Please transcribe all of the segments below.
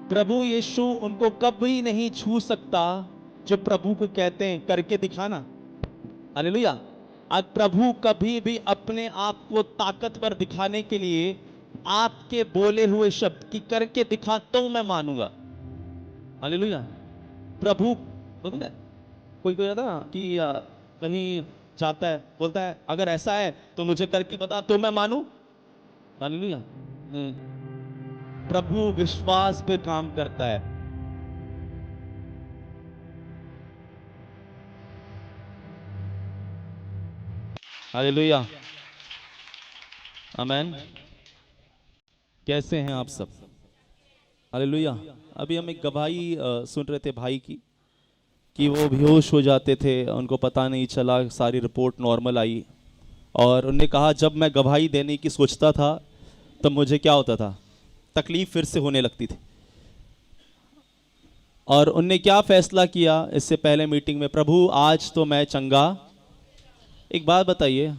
प्रभु यीशु उनको कभी नहीं छू सकता जो प्रभु को कहते हैं करके दिखाना। हालेलुया। आज प्रभु कभी भी अपने आप को ताकतवर दिखाने के लिए आपके बोले हुए शब्द की करके दिखा तो मैं मानूंगा। हालेलुया। प्रभु बोलता है, कोई कहता ना कि कहीं जाता है, बोलता है अगर ऐसा है तो मुझे करके बता तो मैं मानूं। हालेलुया। प्रभु विश्वास पे काम करता है। हालेलुया। आमेन। कैसे हैं आप सब? हालेलुया। अभी हम एक गवाही सुन रहे थे भाई की कि वो बेहोश हो जाते थे, उनको पता नहीं चला, सारी रिपोर्ट नॉर्मल आई। और उन्होंने कहा जब मैं गवाही देने की सोचता था तब मुझे क्या होता था, तकलीफ फिर से होने लगती थी। और उनने क्या फैसला किया इससे पहले मीटिंग में, प्रभु आज तो मैं चंगा। एक बात बताइए,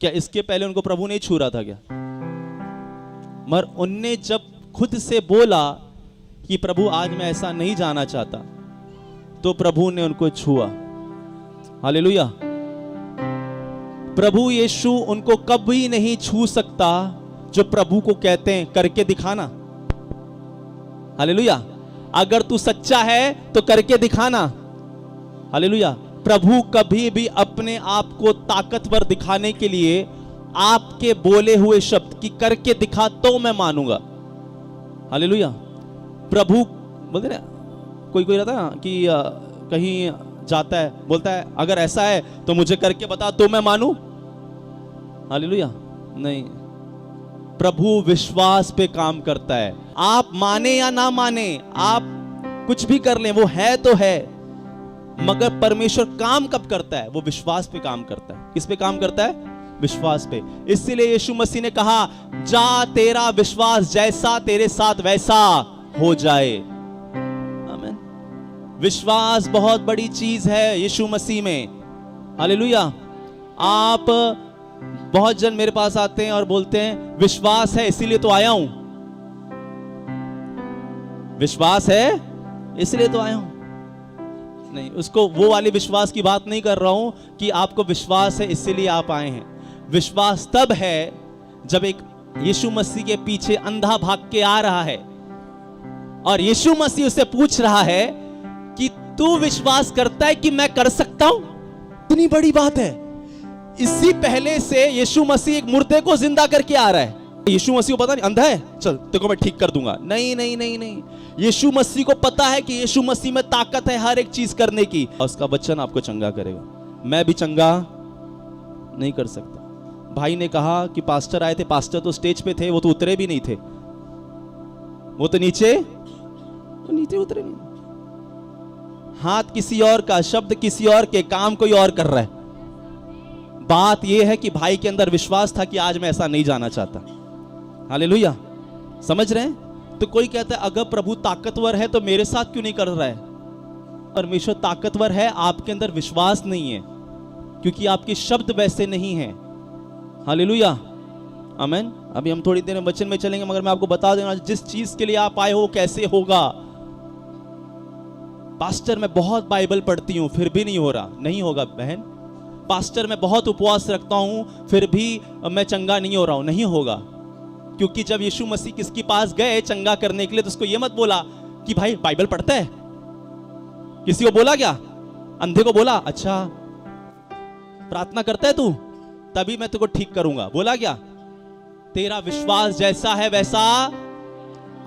क्या इसके पहले उनको प्रभु नहीं छू रहा था क्या? मगर उनने जब खुद से बोला कि प्रभु आज मैं ऐसा नहीं जाना चाहता, तो प्रभु ने उनको छुआ। हालेलुया। प्रभु यीशु उनको कभी नहीं छू सकता जो प्रभु को कहते हैं करके दिखाना। हालेलुया। अगर तू सच्चा है तो करके दिखाना। हालेलुया। प्रभु कभी भी अपने आप को ताकतवर दिखाने के लिए आपके बोले हुए शब्द की करके दिखा तो मैं मानूंगा। हालेलुया। प्रभु बोलते ना, कोई रहता है कि कहीं जाता है, बोलता है अगर ऐसा है तो मुझे करके बता तो मैं मानूं। हालेलुया। नहीं, प्रभु विश्वास पे काम करता है। आप माने या ना माने, आप कुछ भी कर लें, वो है तो है, मगर परमेश्वर काम कब करता है? वो विश्वास पे काम करता है। किस पे काम करता है? विश्वास पे। इसीलिए यीशु मसीह ने कहा जा तेरा विश्वास जैसा तेरे साथ वैसा हो जाए। आमीन। विश्वास बहुत बड़ी चीज है यीशु मसीह में। हालेलुया। आप बहुत जन मेरे पास आते हैं और बोलते हैं विश्वास है इसीलिए तो आया हूं, विश्वास है इसलिए तो आया हूं। नहीं, उसको वो वाली विश्वास की बात नहीं कर रहा हूं कि आपको विश्वास है इसीलिए आप आए हैं। विश्वास तब है जब एक यीशु मसीह के पीछे अंधा भाग के आ रहा है और यीशु मसीह उसे पूछ रहा है कि तू विश्वास करता है कि मैं कर सकता हूं? इतनी बड़ी बात है। इससे पहले से यीशु मसीह एक मुर्दे को जिंदा करके आ रहा है। यीशु मसीह को पता नहीं अंधा है, चल तेरे को मैं ठीक कर दूंगा। नहीं नहीं नहीं नहीं, यीशु मसीह को पता है कि यीशु मसीह में ताकत है हर एक चीज करने की। उसका वचन आपको चंगा करेगा। मैं भी चंगा नहीं कर सकता। भाई ने कहा कि पास्टर आए थे, पास्टर तो स्टेज पे थे, वो तो उतरे भी नहीं थे, वो तो नीचे उतरे नहीं। हाथ किसी और का, शब्द किसी और के, काम कोई और कर रहा है। बात यह है कि भाई के अंदर विश्वास था कि आज मैं ऐसा नहीं जाना चाहता। हालेलुया। समझ रहे हैं? तो कोई कहता है अगर प्रभु ताकतवर है तो मेरे साथ क्यों नहीं कर रहा है? परमेश्वर ताकतवर है, आपके अंदर विश्वास नहीं है क्योंकि आपके शब्द वैसे नहीं हैं। हालेलुया। आमीन। अभी हम थोड़ी देर में वचन में चलेंगे, मगर मैं आपको बता दूंगा जिस चीज के लिए आप आए हो कैसे होगा। पास्टर मैं बहुत बाइबल पढ़ती हूं फिर भी नहीं हो रहा, नहीं होगा बहन। पास्टर मैं बहुत उपवास रखता हूं फिर भी मैं चंगा नहीं हो रहा हूं, नहीं होगा। क्योंकि जब यीशु मसीह किसके पास गए चंगा करने के लिए तो उसको यह मत बोला कि भाई बाइबल पढ़ता है। किसी को बोला क्या? अंधे को बोला अच्छा प्रार्थना करता है तू, तभी मैं तुझको ठीक करूंगा। बोला क्या? तेरा विश्वास जैसा है वैसा।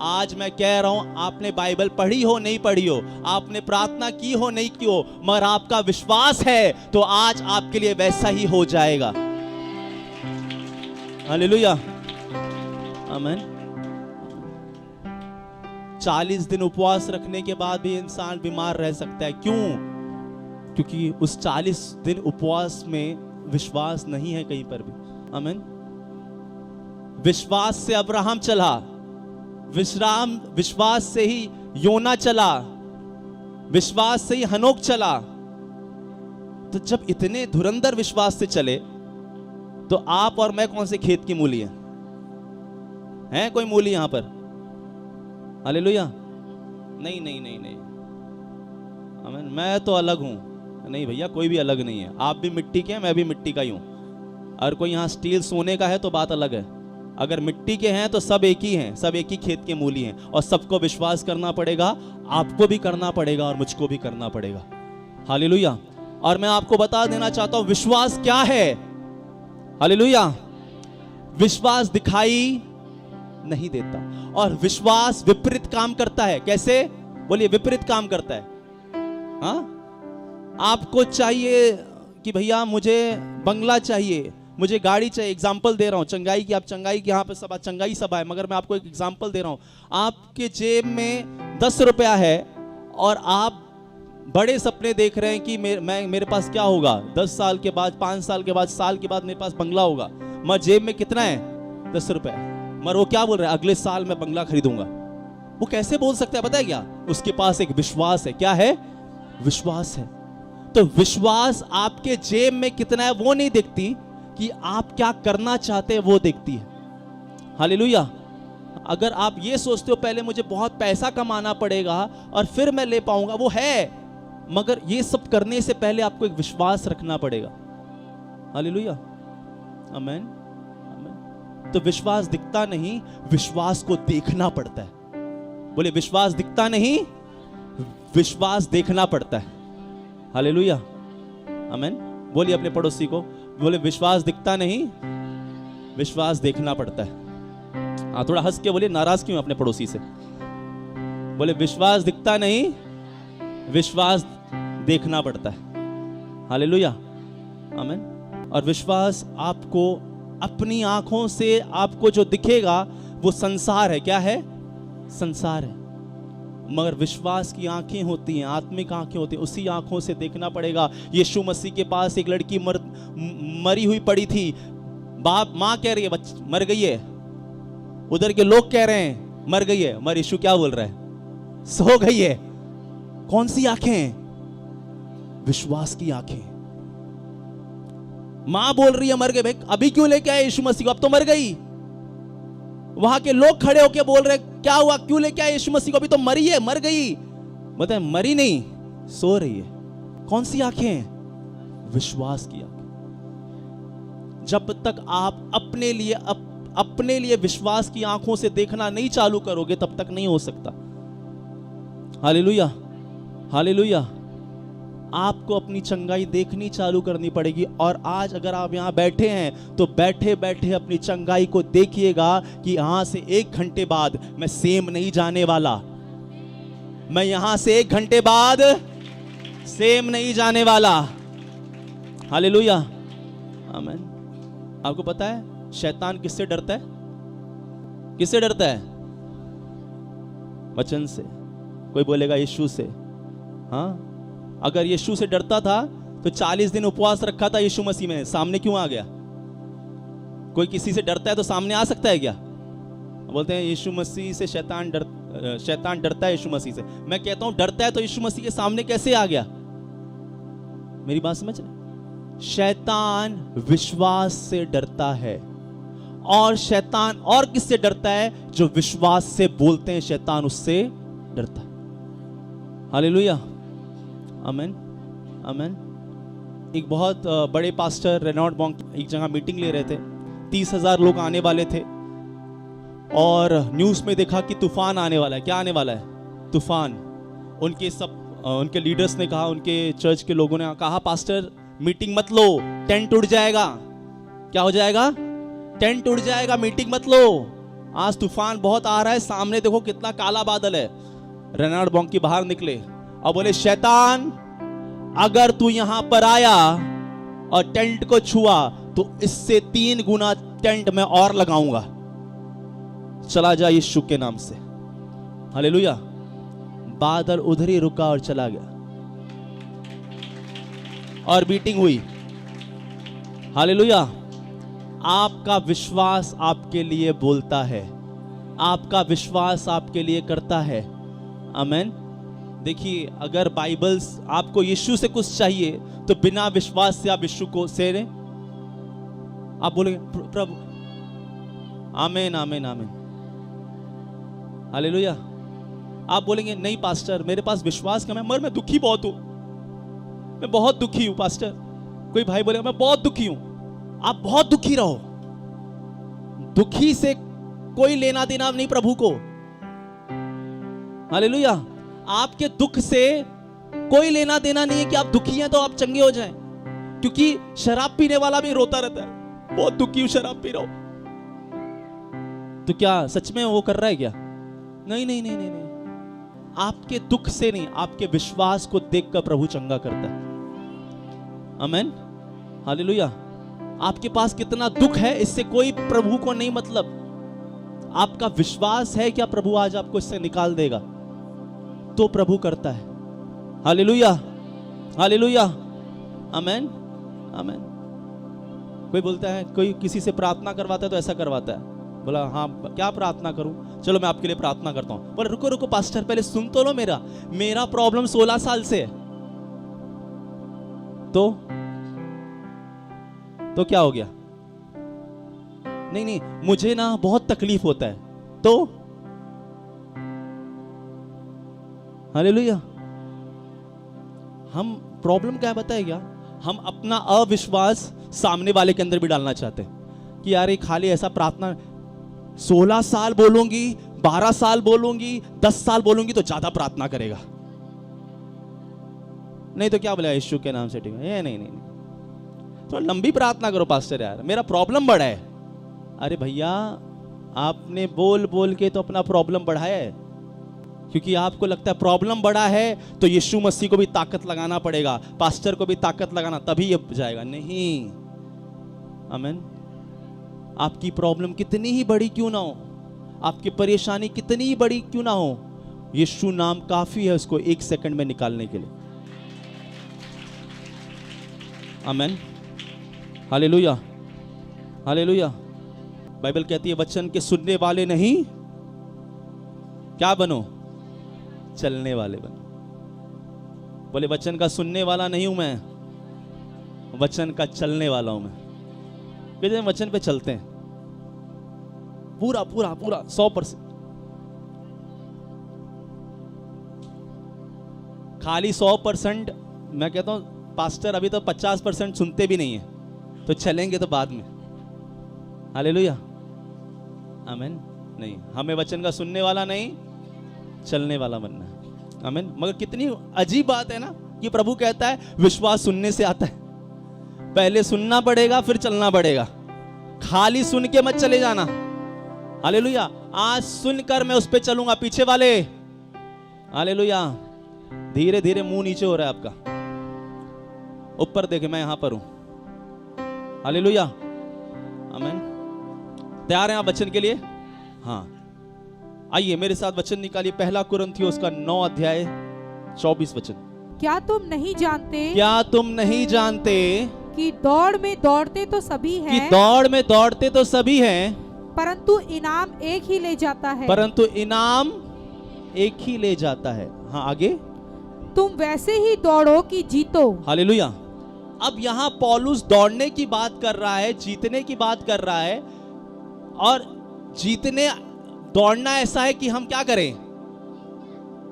आज मैं कह रहा हूं, आपने बाइबल पढ़ी हो नहीं पढ़ी हो, आपने प्रार्थना की हो नहीं की हो, मगर आपका विश्वास है तो आज आपके लिए वैसा ही हो जाएगा। हालेलुया। आमीन। 40 दिन उपवास रखने के बाद भी इंसान बीमार रह सकता है। क्यों? क्योंकि उस 40 दिन उपवास में विश्वास नहीं है कहीं पर भी। आमीन। विश्वास से अब्राहम चला, विश्वास से ही योना चला, विश्वास से ही हनोक चला। तो जब इतने धुरंधर विश्वास से चले तो आप और मैं कौन से खेत की मूली हैं? कोई मूली यहां पर? हालेलुया। नहीं नहीं नहीं नहीं, आमीन, मैं तो अलग हूं। नहीं भैया, कोई भी अलग नहीं है। आप भी मिट्टी के हैं, मैं भी मिट्टी का ही हूं। अगर कोई यहाँ स्टील सोने का है तो बात अलग है। अगर मिट्टी के हैं तो सब एक ही हैं, सब एक ही खेत के मूली हैं, और सबको विश्वास करना पड़ेगा। आपको भी करना पड़ेगा और मुझको भी करना पड़ेगा। हालेलुया। और मैं आपको बता देना चाहता हूं विश्वास क्या है। हालेलुया। विश्वास दिखाई नहीं देता, और विश्वास विपरीत काम करता है। कैसे? बोलिए, विपरीत काम करता है। हाँ, आपको चाहिए कि भैया मुझे बंगला चाहिए, मुझे गाड़ी चाहिए। एग्जाम्पल दे रहा हूं चंगाई की। आप चंगाई की यहाँ पे सभा, चंगाई सभा है, मगर मैं आपको एक एग्जाम्पल दे रहा हूं। आपके जेब में 10 रुपया है और आप बड़े सपने देख रहे हैं कि मेरे पास क्या होगा 10 साल के बाद, 5 साल के बाद, साल के बाद मेरे पास बंगला होगा। मगर जेब में कितना है? 10 रुपया। मगर वो क्या बोल रहा है? अगले साल मैं बंगला खरीदूंगा। वो कैसे बोल सकता है? पता है क्या? उसके पास एक विश्वास है। क्या है? विश्वास है। तो विश्वास आपके जेब में कितना है वो नहीं देखती, कि आप क्या करना चाहते हैं वो देखती है। हालेलुया। अगर आप ये सोचते हो पहले मुझे बहुत पैसा कमाना पड़ेगा और फिर मैं ले पाऊंगा, वो है, मगर ये सब करने से पहले आपको एक विश्वास रखना पड़ेगा। हालेलुया, आमीन, आमीन। तो विश्वास दिखता नहीं, विश्वास को देखना पड़ता है। बोले, विश्वास दिखता नहीं, विश्वास देखना पड़ता है। हालेलुया, आमीन। बोलिए अपने पड़ोसी को, बोले विश्वास दिखता नहीं, विश्वास देखना पड़ता है। हाँ, थोड़ा हंस के बोलिए, नाराज क्यों अपने पड़ोसी से? बोले विश्वास दिखता नहीं, विश्वास देखना पड़ता है। हालेलुया, आमीन। और विश्वास आपको अपनी आंखों से, आपको जो दिखेगा वो संसार है। क्या है? संसार है। मगर विश्वास की आंखें होती हैं, आत्मिक आंखें होती हैं, उसी आंखों से देखना पड़ेगा। यीशु मसीह के पास एक लड़की मरी हुई पड़ी थी। बाप, माँ कह रही है मर गई है, उधर के लोग कह रहे हैं मर गई है, मगर यीशु क्या बोल रहा है? सो गई है। कौन सी आंखें? विश्वास की आंखें। माँ बोल रही है मर गई, भाई अभी क्यों लेके आए यीशु मसीह को? अब तो मर गई। वहां के लोग खड़े होकर बोल रहे क्या हुआ, क्यों लेके आए यीशु मसीह को? अभी तो मरी है, मर गई। मतलब मरी नहीं, सो रही है। कौन सी आंखें? विश्वास की आंखें। जब तक आप अपने लिए विश्वास की आंखों से देखना नहीं चालू करोगे, तब तक नहीं हो सकता। Hallelujah, hallelujah. आपको अपनी चंगाई देखनी चालू करनी पड़ेगी। और आज अगर आप यहां बैठे हैं तो बैठे बैठे अपनी चंगाई को देखिएगा कि यहां से 1 घंटे बाद मैं सेम नहीं जाने वाला। मैं यहां से 1 घंटे बाद सेम नहीं जाने वाला। हालेलुया, आमीन। आपको पता है शैतान किससे डरता है? किससे डरता है? वचन से। कोई बोलेगा यीशु से। हाँ, अगर यीशु से डरता था तो 40 दिन उपवास रखा था यीशु मसीह में, सामने क्यों आ गया? कोई किसी से डरता है तो सामने आ सकता है क्या? बोलते हैं यीशु मसीह से शैतान डरता है यीशु मसीह से। मैं कहता हूं डरता है तो यीशु मसीह के सामने कैसे आ गया? मेरी बात समझ रहे? शैतान विश्वास से डरता है। और शैतान और किससे डरता है? जो विश्वास से बोलते हैं, शैतान उससे डरता है। हालेलुया, आमीन, आमीन। एक बहुत बड़े पास्टर रेनॉल्ड बॉन्क एक जगह मीटिंग ले रहे थे। 30,000 लोग आने वाले थे और न्यूज में देखा कि तूफान आने वाला है। क्या आने वाला है? तूफान। उनके लीडर्स ने कहा, उनके चर्च के लोगों ने कहा, पास्टर मीटिंग मत लो, टेंट उड़ जाएगा। क्या हो जाएगा? टेंट उड़ जाएगा, मीटिंग मत लो, आज तूफान बहुत आ रहा है, सामने देखो कितना काला बादल है। रेनॉल्ड बॉन्क बाहर निकले और बोले, शैतान अगर तू यहां पर आया और टेंट को छुआ तो इससे 3 गुना टेंट मैं और लगाऊंगा। चला जा यीशु के नाम से। हालेलुया। बादल उधर ही रुका और चला गया और मीटिंग हुई। हालेलुया। आपका विश्वास आपके लिए बोलता है, आपका विश्वास आपके लिए करता है। आमीन। देखिए, अगर बाइबल्स आपको यीशु से कुछ चाहिए तो बिना विश्वास से आप यीशु को से रहे, आप बोलेंगे प्रभु। आमीन, आमीन, आमीन। हालेलुया। आप बोलेंगे नहीं पास्टर मेरे पास विश्वास कम है, मगर मैं दुखी बहुत हूं, मैं बहुत दुखी हूं पास्टर। कोई भाई बोलेगा मैं बहुत दुखी हूं, आप बहुत दुखी रहो, दुखी से कोई लेना देना नहीं प्रभु को। हालेलुया। आपके दुख से कोई लेना देना नहीं है कि आप दुखी हैं तो आप चंगे हो जाएं, क्योंकि शराब पीने वाला भी रोता रहता है, बहुत दुखी हूं शराब पी रहा हूं, तो क्या सच में वो कर रहा है क्या? नहीं नहीं नहीं नहीं, नहीं। आपके दुख से नहीं, आपके विश्वास को देखकर प्रभु चंगा करता है। आमीन, हालेलुया। आपके पास कितना दुख है इससे कोई प्रभु को नहीं मतलब, आपका विश्वास है क्या प्रभु आज आपको इससे निकाल देगा, तो प्रभु करता है। हालेलुया, हालेलुया, आमीन, आमीन। कोई बोलता है, कोई किसी से प्रार्थना करवाता है तो ऐसा करवाता है, बोला हाँ क्या प्रार्थना करूं, चलो मैं आपके लिए प्रार्थना करता हूं। बोले रुको रुको पास्टर पहले सुन तो लो, मेरा प्रॉब्लम 16 साल से है, तो क्या हो गया? नहीं नहीं मुझे ना बहुत तकलीफ होता है, तो हालेलुया। हम प्रॉब्लम क्या है बताए क्या? हम अपना अविश्वास सामने वाले के अंदर भी डालना चाहते हैं कि यार ये खाली ऐसा प्रार्थना 16 साल बोलूंगी, 12 साल बोलूंगी, 10 साल बोलूंगी तो ज्यादा प्रार्थना करेगा, नहीं तो क्या बोला यीशु के नाम से ठीक है, ये नहीं नहीं, नहीं। तो लंबी प्रार्थना करो पास्टर, यार मेरा प्रॉब्लम बड़ा है। अरे भैया आपने बोल बोल के तो अपना प्रॉब्लम बढ़ाया है, क्योंकि आपको लगता है प्रॉब्लम बड़ा है तो यीशु मसीह को भी ताकत लगाना पड़ेगा, पास्टर को भी ताकत लगाना तभी ये जाएगा। नहीं, आमीन। आपकी प्रॉब्लम कितनी ही बड़ी क्यों ना हो, आपकी परेशानी कितनी ही बड़ी क्यों ना हो, यीशु नाम काफी है उसको 1 सेकंड में निकालने के लिए। आमीन, हालेलुया, हालेलुया। बाइबल कहती है वचन के सुनने वाले नहीं, क्या बनो? चलने वाले बनो। बोले वचन का सुनने वाला नहीं हूं मैं, वचन का चलने वाला हूं मैं। वचन पे चलते हैं पूरा पूरा पूरा 100%। खाली 100% मैं कहता हूं पास्टर अभी तो 50% सुनते भी नहीं है, तो चलेंगे तो बाद में। हालेलुया, आमीन। नहीं, हमें वचन का सुनने वाला नहीं, चलने वाला बनना है। आमीन। मगर कितनी अजीब बात है ना कि प्रभु कहता है विश्वास सुनने से आता है, पहले सुनना पड़ेगा फिर चलना पड़ेगा, खाली सुन के मत चले जाना। हालेलुया। आज सुनकर मैं उस पे चलूंगा, पीछे वाले हालेलुया। धीरे धीरे मुंह नीचे हो रहा है आपका, ऊपर देखे मैं यहां पर हूं। हालेलुया, आमीन। तैयार हैं आप वचन के लिए? हाँ, आइए मेरे साथ वचन निकालिए, पहला कुरिन्थियों का 9 अध्याय 24 वचन। क्या तुम नहीं जानते, क्या तुम नहीं जानते कि दौड़ में दौड़ते तो सभी हैं, कि दौड़ में दौड़ते तो सभी हैं, परंतु इनाम एक ही ले जाता है, परंतु इनाम एक ही ले जाता है। हाँ आगे, तुम वैसे ही दौड़ो कि जीतो। हालेलुया। अब यहाँ पौलुस दौड़ने की बात कर रहा है, जीतने की बात कर रहा है, और जीतने दौड़ना ऐसा है कि हम क्या करें?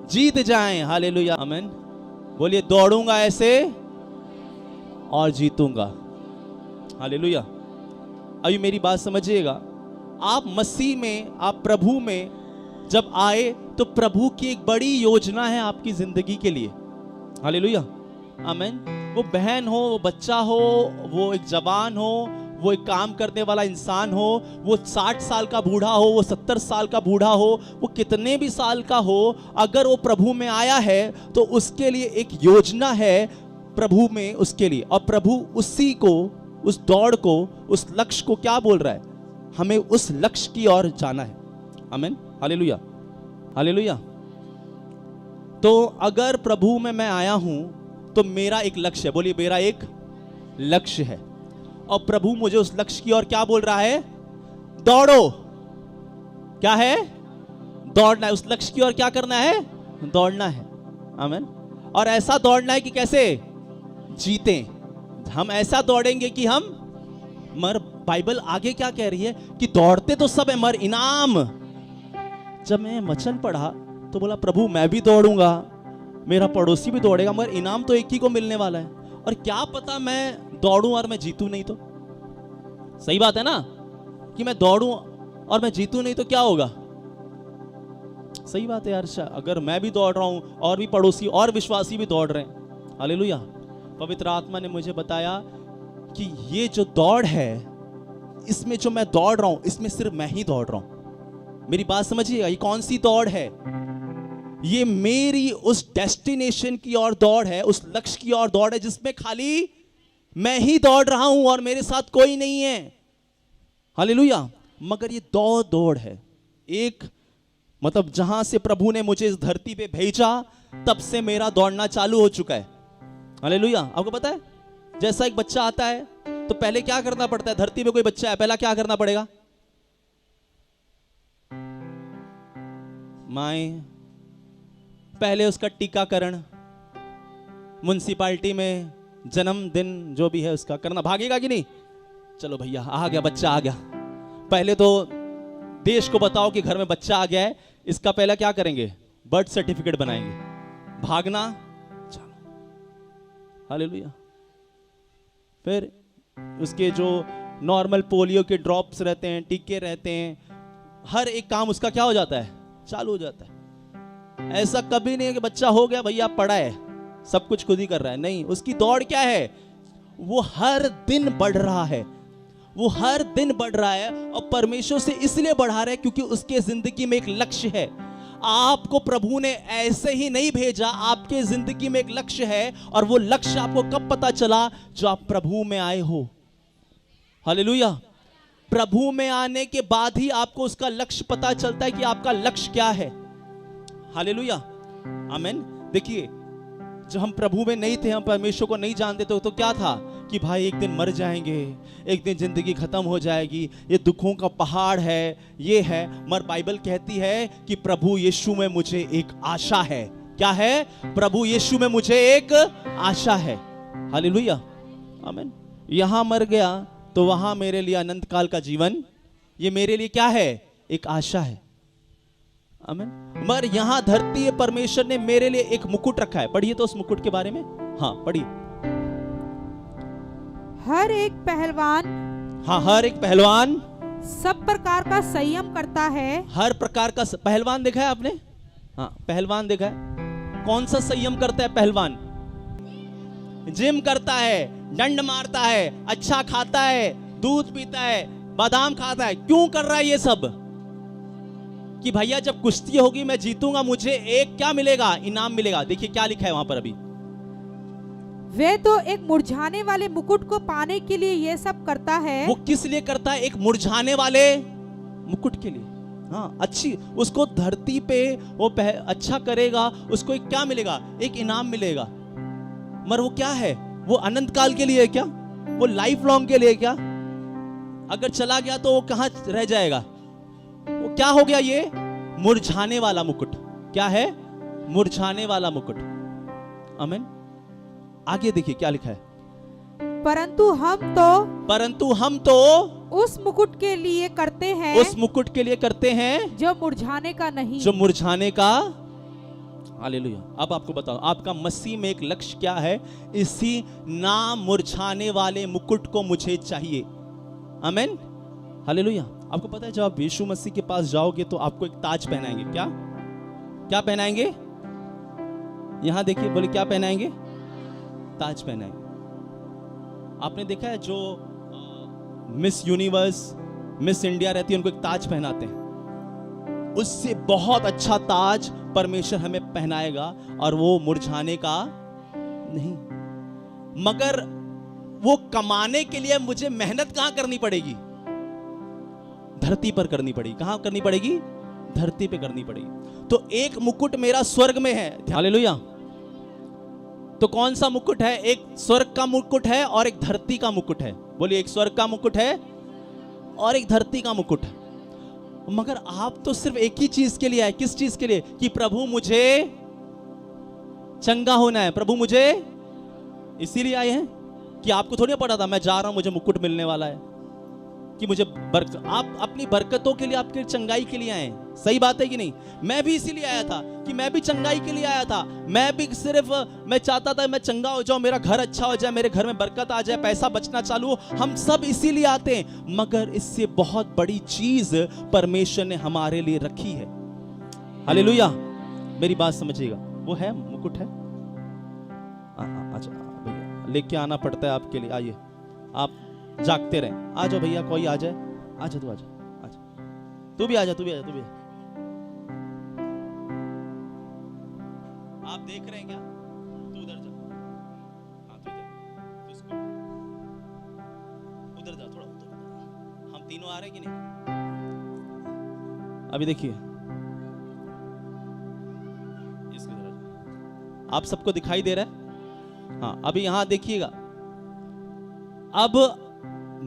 जीत जाएं। हालेलुया, आमीन। बोलिए दौड़ूंगा ऐसे और जीतूंगा। हालेलुया। अभी मेरी बात समझिएगा, आप मसीह में, आप प्रभु में जब आए तो प्रभु की एक बड़ी योजना है आपकी जिंदगी के लिए। हालेलुया, आमीन। वो बहन हो, वो बच्चा हो, वो एक जवान हो, वो एक काम करने वाला इंसान हो, वो 60 साल का बूढ़ा हो, वो 70 साल का बूढ़ा हो, वो कितने भी साल का हो, अगर वो प्रभु में आया है तो उसके लिए एक योजना है प्रभु में उसके लिए, और प्रभु उसी को, उस दौड़ को, उस लक्ष्य को क्या बोल रहा है? हमें उस लक्ष्य की ओर जाना है। आमीन, हालेलुया, हालेलुया। तो अगर प्रभु में मैं आया हूं तो मेरा एक लक्ष्य है, बोलिए मेरा एक लक्ष्य है, और प्रभु मुझे उस लक्ष्य की ओर क्या बोल रहा है? दौड़ो। क्या है? दौड़ना है। उस लक्ष्य की ओर क्या करना है? दौड़ना है। आमीन। और ऐसा दौड़ना है कि कैसे जीते। हम ऐसा दौड़ेंगे कि हम मर, बाइबल आगे क्या कह रही है कि दौड़ते तो सब है मर इनाम। जब मैं वचन पढ़ा तो बोला प्रभु मैं भी दौड़ूंगा, मेरा पड़ोसी भी दौड़ेगा, मगर इनाम तो एक ही को मिलने वाला है, और क्या पता मैं दौड़ूं और मैं जीतूं नहीं तो। सही बात है ना, कि मैं दौड़ूं और मैं जीतूं नहीं तो क्या होगा। सही बात है यार, अगर मैं भी दौड़ रहा हूं और भी पड़ोसी और विश्वासी भी दौड़ रहे हैं, हालेलुया। पवित्र आत्मा ने मुझे बताया कि ये जो दौड़ है, इसमें जो मैं दौड़ रहा हूं, इसमें सिर्फ मैं ही दौड़ रहा हूं। मेरी बात समझिएगा, ये कौन सी दौड़ है? ये मेरी उस डेस्टिनेशन की ओर दौड़ है, उस लक्ष्य की ओर दौड़ है जिसमें खाली मैं ही दौड़ रहा हूं और मेरे साथ कोई नहीं है। हालेलुया। मगर ये दौड़ है एक, मतलब जहां से प्रभु ने मुझे इस धरती पे भेजा, तब से मेरा दौड़ना चालू हो चुका है। हालेलुया। आपको पता है, जैसा एक बच्चा आता है तो पहले क्या करना पड़ता है? धरती पे कोई बच्चा है, पहला क्या करना पड़ेगा? माए पहले उसका टीकाकरण, म्युनिसिपालिटी में जन्मदिन जो भी है उसका करना, भागेगा कि नहीं? चलो भैया आ गया, बच्चा आ गया। पहले तो देश को बताओ कि घर में बच्चा आ गया है, इसका पहला क्या करेंगे? बर्थ सर्टिफिकेट बनाएंगे, भागना, चलो। हालेलुया। फिर उसके जो नॉर्मल पोलियो के ड्रॉप्स रहते हैं, टीके रहते हैं, हर एक काम उसका क्या हो जाता है? चालू हो जाता है। ऐसा कभी नहीं है कि बच्चा हो गया भैया पड़ा है, सब कुछ खुद ही कर रहा है। नहीं, उसकी दौड़ क्या है? वो हर दिन बढ़ रहा है, वो हर दिन बढ़ रहा है, और परमेश्वर से इसलिए बढ़ा रहा है क्योंकि उसके जिंदगी में एक लक्ष्य है। आपको प्रभु ने ऐसे ही नहीं भेजा, आपके जिंदगी में एक लक्ष्य है, और वो लक्ष्य आपको कब पता चला? जो आप प्रभु में आए हो। हालेलुया। प्रभु में आने के बाद ही आपको उसका लक्ष्य पता चलता है कि आपका लक्ष्य क्या है। हालेलुया, आमीन। देखिए, जब हम प्रभु में नहीं थे, हम परमेश्वर को नहीं जानते थे, तो क्या था कि भाई एक दिन मर जाएंगे, एक दिन जिंदगी खत्म हो जाएगी, ये दुखों का पहाड़ है, ये है। मगर बाइबल कहती है कि प्रभु यीशु में मुझे एक आशा है। क्या है? प्रभु यीशु में मुझे एक आशा है। हालेलुया, आमीन। यहां मर गया तो वहां मेरे लिए अनंत काल का जीवन, ये मेरे लिए क्या है? एक आशा है। आमीन। मगर यहां धरती है, परमेश्वर ने मेरे लिए एक मुकुट रखा है। पढ़िए तो उस मुकुट के बारे में। हाँ पढ़िए। हर एक पहलवान, हाँ, हर एक पहलवान सब प्रकार का संयम करता है। हर प्रकार का पहलवान देखा है आपने? हाँ, पहलवान देखा है। कौन सा संयम करता है पहलवान? जिम करता है, डंड मारता है, अच्छा खाता है, दूध पीता है, बादाम खाता है। क्यों कर रहा है ये सब? कि भैया जब कुश्ती होगी मैं जीतूंगा, मुझे एक क्या मिलेगा? इनाम मिलेगा। देखिए क्या लिखा है वहां पर अभी। वे तो एक मुरझाने वाले मुकुट को पाने के लिए ये सब करता है। वो किस लिए करता है? एक मुरझाने वाले मुकुट के लिए। हाँ, अच्छी, उसको धरती पे वो अच्छा करेगा, उसको एक क्या मिलेगा? एक इनाम मिलेगा। मगर वो क्या है? वो अनंत काल के लिए है क्या? वो लाइफ लॉन्ग के लिए क्या? अगर चला गया तो वो कहां रह जाएगा? वो क्या हो गया? ये मुरझाने वाला मुकुट। क्या है? मुरझाने वाला मुकुट। आमीन। आगे देखिए क्या लिखा है। परंतु हम तो उस मुकुट के लिए करते हैं, उस मुकुट के लिए करते हैं जो मुरझाने का नहीं, जो मुरझाने का। हालेलुया। अब आपको बताओ, आपका मसीह में एक लक्ष्य क्या है? इसी ना मुरझाने वाले मुकुट को मुझे चाहिए। आमीन। हालेलुया। आपको पता है, जब आप यीशु मसीह के पास जाओगे तो आपको एक ताज पहनाएंगे। क्या क्या पहनाएंगे? यहां देखिए, बोले क्या पहनाएंगे? ताज पहनाएंगे। आपने देखा है जो मिस यूनिवर्स, मिस इंडिया रहती है, उनको एक ताज पहनाते हैं। उससे बहुत अच्छा ताज परमेश्वर हमें पहनाएगा, और वो मुरझाने का नहीं। मगर वो कमाने के लिए मुझे मेहनत कहां करनी पड़ेगी? धरती पर करनी पड़ेगी। कहां करनी पड़ेगी? धरती पे करनी पड़ेगी। तो एक मुकुट मेरा स्वर्ग में है। हालेलुया। तो कौन सा मुकुट है? एक स्वर्ग का मुकुट है और एक धरती का मुकुट है। बोलिए, एक स्वर्ग का मुकुट है और एक धरती का मुकुट है। मगर आप तो सिर्फ एक ही चीज के लिए आए। किस चीज के लिए? कि प्रभु मुझे चंगा होना है, प्रभु मुझे इसीलिए आए हैं। कि आपको थोड़ी पता था मैं जा रहा हूं मुझे मुकुट मिलने वाला है। कि मुझे आप अपनी बरकतों के लिए, आपके चंगाई के लिए आए। सही बात है कि नहीं? मैं भी इसीलिए आया था कि मैं भी चंगाई के लिए आया था। मैं भी सिर्फ मैं चाहता था मैं चंगा हो जाऊं, मेरा घर अच्छा हो जाए, मेरे घर में बरकत आ जाए, पैसा बचना चालू हो। हम सब इसीलिए आते हैं, मगर इससे बहुत बड़ी चीज परमेश्वर ने हमारे लिए रखी है। हालेलुया। मेरी बात समझिएगा। वो है मुकुट है, अच्छा भैया लेके आना पड़ता है आपके लिए। आइए, आप जागते रहे। आ जाओ भैया, कोई आ जाए। आ जा, तू आ जा, आ जा, तू भी आ जा, तू भी आ जा, तू भी आ जा। आप देख रहे हैं क्या? तू उधर जा। हाँ तू इधर, उसको उधर जा, थोड़ा उधर। हम तीनों आ रहे हैं कि नहीं? अभी देखिए, इसको जरा, आप सबको दिखाई दे रहा है? हाँ, अभी यहां देखिएगा। अब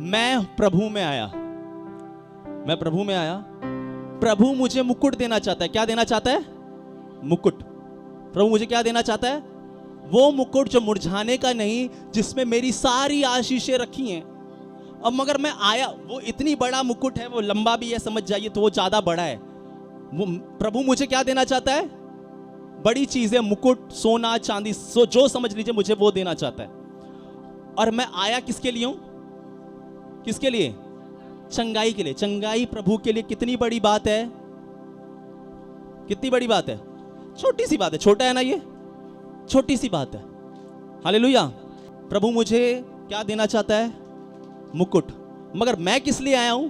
मैं प्रभु में आया, मैं प्रभु में आया। प्रभु मुझे मुकुट देना चाहता है। क्या देना चाहता है? मुकुट। प्रभु मुझे क्या देना चाहता है? वो मुकुट जो मुरझाने का नहीं, जिसमें मेरी सारी आशीषें रखी हैं। अब मगर मैं आया, वो इतनी बड़ा मुकुट है, वो लंबा भी है, समझ जाइए, तो वो ज्यादा बड़ा है। वो प्रभु मुझे क्या देना चाहता है? बड़ी चीजें, मुकुट, सोना, चांदी, जो समझ लीजिए, मुझे वो देना चाहता है। और मैं आया किसके लिए हूं? किसके लिए? चंगाई के लिए। चंगाई प्रभु के लिए कितनी बड़ी बात है? कितनी बड़ी बात है? छोटी सी बात है। छोटा है ना ये? छोटी सी बात है। हालेलुया। प्रभु मुझे क्या देना चाहता है? मुकुट। मगर मैं किस लिए आया हूं?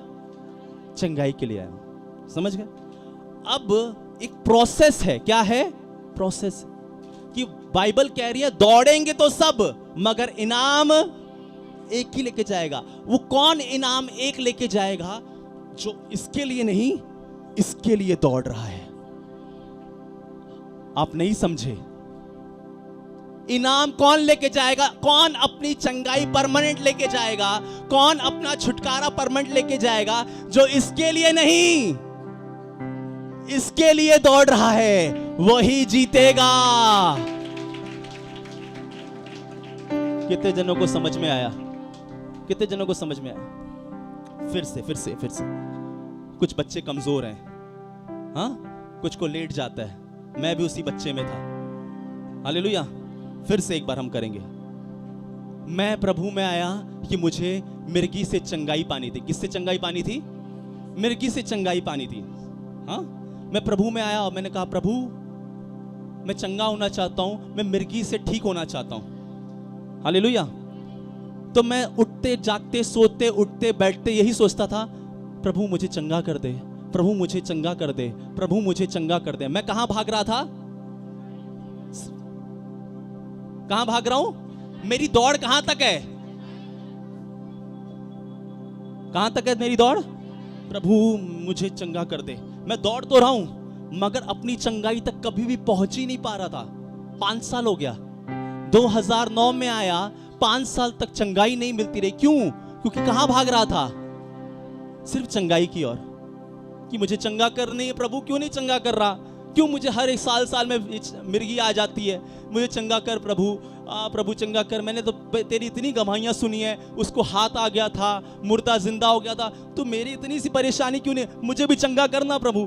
चंगाई के लिए आया हूं। समझ गए? अब एक प्रोसेस है। क्या है? प्रोसेस। कि बाइबल कह रही है दौड़ेंगे तो सब, मगर इनाम एक ही लेके जाएगा। वो कौन इनाम एक लेके जाएगा? जो इसके लिए नहीं, इसके लिए दौड़ रहा है। आप नहीं समझे। इनाम कौन लेके जाएगा? कौन अपनी चंगाई परमानेंट लेके जाएगा? कौन अपना छुटकारा परमानेंट लेके जाएगा? जो इसके लिए नहीं, इसके लिए दौड़ रहा है, वही जीतेगा। कितने जनों को समझ में आया? कितने जनों को समझ में आया? फिर से कुछ बच्चे कमजोर हैं, हाँ, कुछ को लेट जाता है। मैं भी उसी बच्चे में था। हालेलुया। फिर से एक बार हम करेंगे। मैं प्रभु में आया कि मुझे मिर्गी से चंगाई पानी थी। किससे चंगाई पानी थी? मिर्गी से चंगाई पानी थी। हाँ, मैं प्रभु में आया और मैंने कहा प्रभु मैं चंगा होना चाहता हूं, मैं मिर्गी से ठीक होना चाहता हूं। हालेलुया। तो मैं उठते जागते सोते उठते बैठते यही सोचता था, प्रभु मुझे चंगा कर दे, प्रभु मुझे चंगा कर दे, प्रभु मुझे चंगा कर दे। मैं कहां भाग रहा था? कहां भाग रहा हूं? मेरी दौड़ कहां तक है? कहां तक है मेरी दौड़? प्रभु मुझे चंगा कर दे। मैं दौड़ तो रहा हूं, मगर अपनी चंगाई तक कभी भी पहुंच ही नहीं पा रहा था। 5 साल हो गया। 2009 में आया, 5 साल तक चंगाई नहीं मिलती रही। क्यों? क्योंकि कहां भाग रहा था? सिर्फ चंगाई की ओर, कि मुझे चंगा करनी है। प्रभु क्यों नहीं चंगा कर रहा? क्यों मुझे हर एक साल में मिर्गी आ जाती है? मुझे चंगा कर प्रभु, प्रभु चंगा कर। मैंने तो तेरी इतनी गवाहियां सुनी है, उसको हाथ आ गया था, मुर्दा जिंदा हो गया था, तो मेरी इतनी सी परेशानी क्यों नहीं? मुझे भी चंगा करना प्रभु।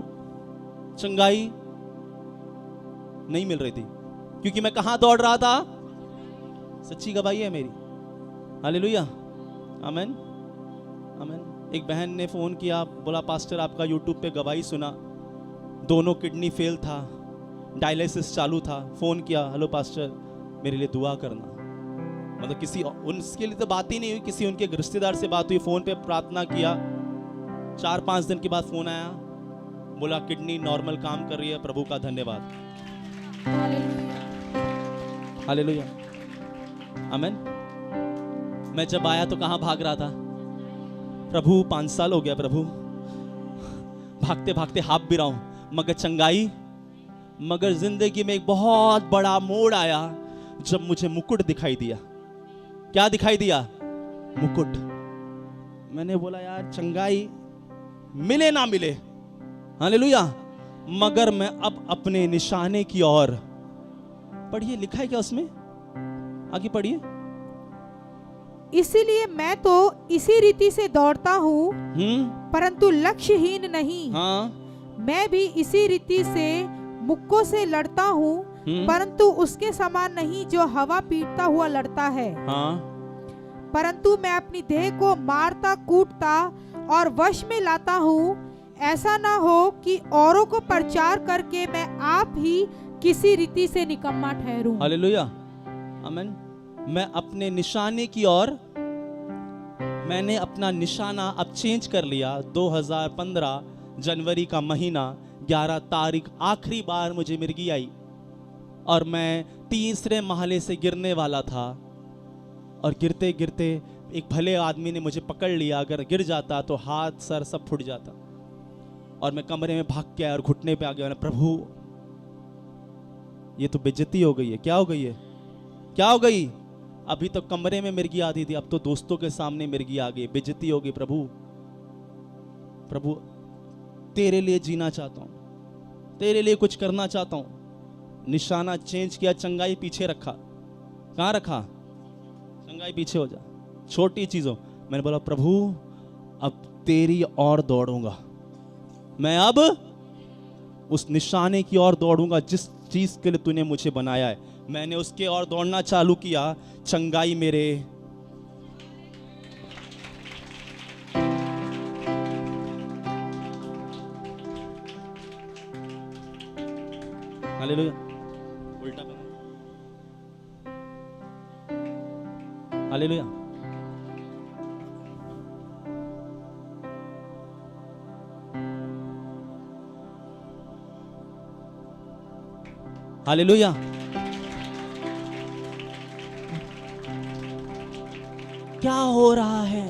चंगाई नहीं मिल रही थी, क्योंकि मैं कहां दौड़ रहा था? सच्ची गवाही है मेरी। हालेलुया, आमीन, आमीन। एक बहन ने फोन किया, बोला पास्टर आपका यूट्यूब पे गवाही सुना, दोनों किडनी फेल था, डायलिसिस चालू था। फोन किया, हेलो पास्टर मेरे लिए दुआ करना। मतलब किसी उनके लिए तो बात ही नहीं हुई, किसी उनके रिश्तेदार से बात हुई, फोन पे प्रार्थना किया। 4-5 दिन के बाद फोन आया, बोला किडनी नॉर्मल काम कर रही है, प्रभु का धन्यवाद। हालेलुया, आमीन। मैं जब आया तो कहां भाग रहा था? प्रभु 5 साल हो गया प्रभु, भागते भागते हाफ भी रहा हूं, मगर चंगाई। मगर जिंदगी में एक बहुत बड़ा मोड़ आया जब मुझे मुकुट दिखाई दिया। क्या दिखाई दिया? मुकुट। मैंने बोला यार चंगाई मिले ना मिले, हालेलुया, मगर मैं अब अपने निशाने की ओर। पढ़िए, लिखा है क्या उसमें? आगे पढ़िए। इसीलिए मैं तो इसी रीति से दौड़ता हूँ, परंतु लक्ष्यहीन नहीं। हाँ, मैं भी इसी रीति से मुक्कों से लड़ता हूँ, परंतु उसके समान नहीं जो हवा पीटता हुआ लड़ता है। हाँ, परंतु मैं अपनी देह को मारता कूटता और वश में लाता हूँ, ऐसा ना हो कि औरों को प्रचार करके मैं आप ही किसी रीति से निकम्मा ठहरूं। हालेलुया, आमीन। मैं अपने निशाने की ओर, मैंने अपना निशाना अब चेंज कर लिया। 2015 जनवरी का महीना 11 तारीख आखिरी बार मुझे मिर्गी आई और मैं तीसरे महले से गिरने वाला था और गिरते गिरते एक भले आदमी ने मुझे पकड़ लिया। अगर गिर जाता तो हाथ सर सब फूट जाता और मैं कमरे में भाग के आया और घुटने पे आ गया। प्रभु, ये तो बेइज्जती हो गई है। क्या हो गई है? क्या हो गई? अभी तो कमरे में मिर्गी आती थी, अब तो दोस्तों के सामने मिर्गी आ गई। बेइज्जती हो गई। प्रभु, प्रभु तेरे लिए जीना चाहता हूं, तेरे लिए कुछ करना चाहता हूं। निशाना चेंज किया, चंगाई पीछे रखा। कहां रखा? चंगाई पीछे हो जा, छोटी चीजों। मैंने बोला प्रभु अब तेरी ओर दौड़ूंगा, मैं अब उस निशाने की ओर दौड़ूंगा जिस चीज के लिए तूने मुझे बनाया है। मैंने उसके ओर दौड़ना चालू किया। चंगाई मेरे हालेलुया, उल्टा बना। Hallelujah, hallelujah. क्या हो रहा है?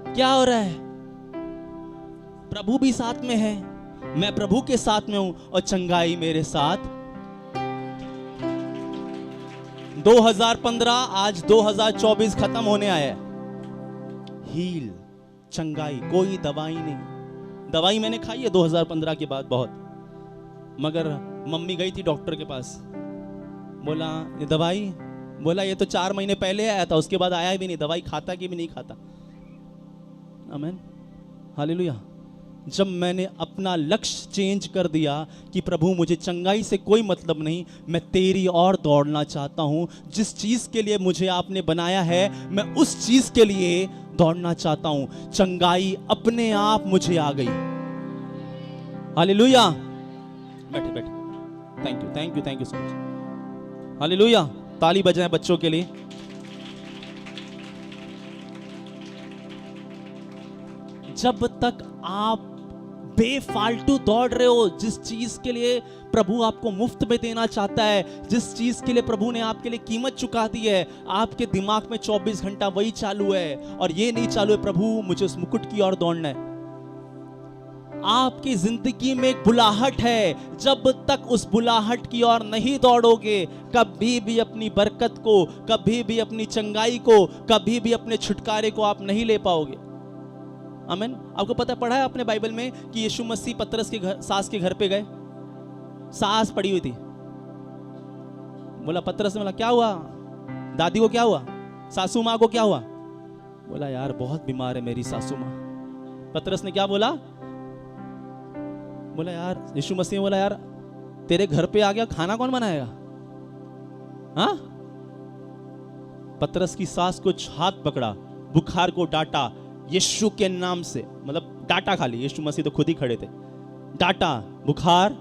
क्या हो रहा है? प्रभु भी साथ में है, मैं प्रभु के साथ में हूं और चंगाई मेरे साथ। 2015 आज 2024 खत्म होने आया है। हील, चंगाई, कोई दवाई नहीं। दवाई मैंने खाई है 2015 के बाद बहुत, मगर मम्मी गई थी डॉक्टर के पास, बोला ये दवाई, बोला ये तो 4 महीने पहले आया था, उसके बाद आया भी नहीं। दवाई खाता कि भी नहीं खाता। आमीन, हालेलुया। जब मैंने अपना लक्ष्य चेंज कर दिया कि प्रभु मुझे चंगाई से कोई मतलब नहीं, मैं तेरी ओर दौड़ना चाहता हूं। जिस चीज के लिए मुझे आपने बनाया है मैं उस चीज के लिए दौड़ना चाहता हूं। चंगाई अपने आप मुझे आ गई। हालेलुया। बैठे बैठे, thank you thank you thank you so much. Hallelujah, ताली बजाएं बच्चों के लिए। जब तक आप बेफालतू दौड़ रहे हो, जिस चीज के लिए प्रभु आपको मुफ्त में देना चाहता है, जिस चीज के लिए प्रभु ने आपके लिए कीमत चुका दी है, आपके दिमाग में 24 घंटा वही चालू है और ये नहीं चालू है प्रभु मुझे उस मुकुट की ओर दौड़ना है। आपकी जिंदगी में एक बुलाहट है, जब तक उस बुलाहट की ओर नहीं दौड़ोगे कभी भी अपनी बरकत को, कभी भी अपनी चंगाई को, कभी भी अपने छुटकारे को आप नहीं ले पाओगे। आमीन। आपको पता पढ़ा है आपने बाइबल में कि यीशु मसीह पतरस के घर, सास के घर पे गए, सास पड़ी हुई थी। बोला पतरस ने बोला क्या हुआ? दादी को क्या हुआ? सासू माँ को क्या हुआ? बोला यार बहुत बीमार है मेरी सासू माँ। पतरस ने क्या बोला? बोला यार, यीशु मसीह ने बोला यार तेरे घर पे आ गया, खाना कौन बनाएगा? हाँ? पतरस की सास को हाथ पकड़ा, बुखार को डांटा यीशु के नाम से, मतलब डांटा खाली, यीशु मसीह तो खुद ही खड़े थे, डांटा, बुखार।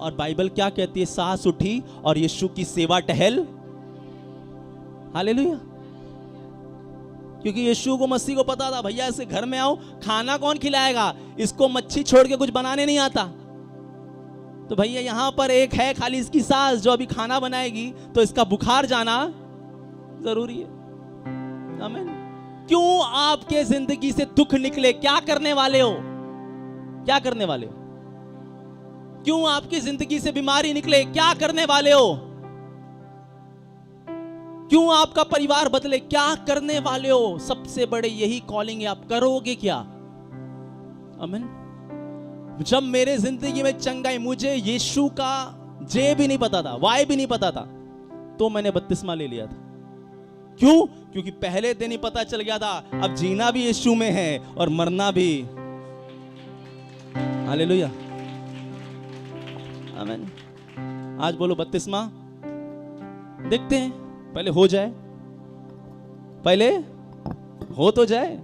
और बाइबल क्या कहती है? सास उठी और यीशु की सेवा टहल। हालेलुया। क्योंकि यीशु को, मसीह को पता था भैया इसे घर में आओ, खाना कौन खिलाएगा, इसको मच्छी छोड़ के कुछ बनाने नहीं आता। तो भैया यहां पर एक है खाली इसकी सास जो अभी खाना बनाएगी, तो इसका बुखार जाना जरूरी है। आमीन। क्यों आपके जिंदगी से दुख निकले? क्या करने वाले हो? क्या करने वाले हो? क्यों आपकी जिंदगी से बीमारी निकले? क्या करने वाले हो? क्यों आपका परिवार बदले? क्या करने वाले हो? सबसे बड़े यही कॉलिंग है, आप करोगे क्या? आमीन। जब मेरे जिंदगी में चंगाई, मुझे यीशु का जे भी नहीं पता था, वाई भी नहीं पता था, तो मैंने बपतिस्मा ले लिया था। क्यों? क्योंकि पहले दिन ही पता चल गया था अब जीना भी यीशु में है और मरना भी। हालेलुया, आमीन। आज बोलो बपतिस्मा देखते हैं, पहले हो जाए, पहले हो तो जाए।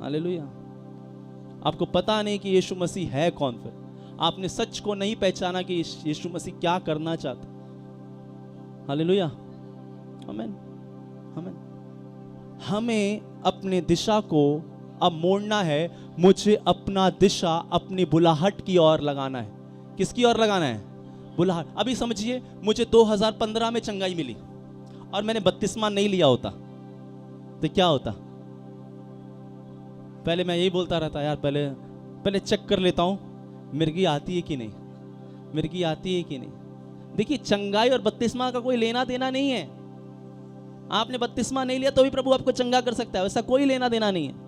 हालेलुया। आपको पता नहीं कि यीशु मसीह है कौन, फिर आपने सच को नहीं पहचाना कि यीशु मसीह क्या करना चाहता। हालेलुया, आमीन, आमीन। हमें अपने दिशा को अब मोड़ना है। मुझे अपना दिशा अपनी बुलाहट की ओर लगाना है। किसकी ओर लगाना है? बुलाहट। अभी समझिए, मुझे 2015 में चंगाई मिली और मैंने बपतिस्मा नहीं लिया होता तो क्या होता? पहले मैं यही बोलता रहता, यार पहले चेक कर लेता हूं मिर्गी आती है कि नहीं, मिर्गी आती है कि नहीं। देखिए, चंगाई और बपतिस्मा का कोई लेना देना नहीं है। आपने बपतिस्मा नहीं लिया तो भी प्रभु आपको चंगा कर सकता है, वैसा कोई लेना देना नहीं है।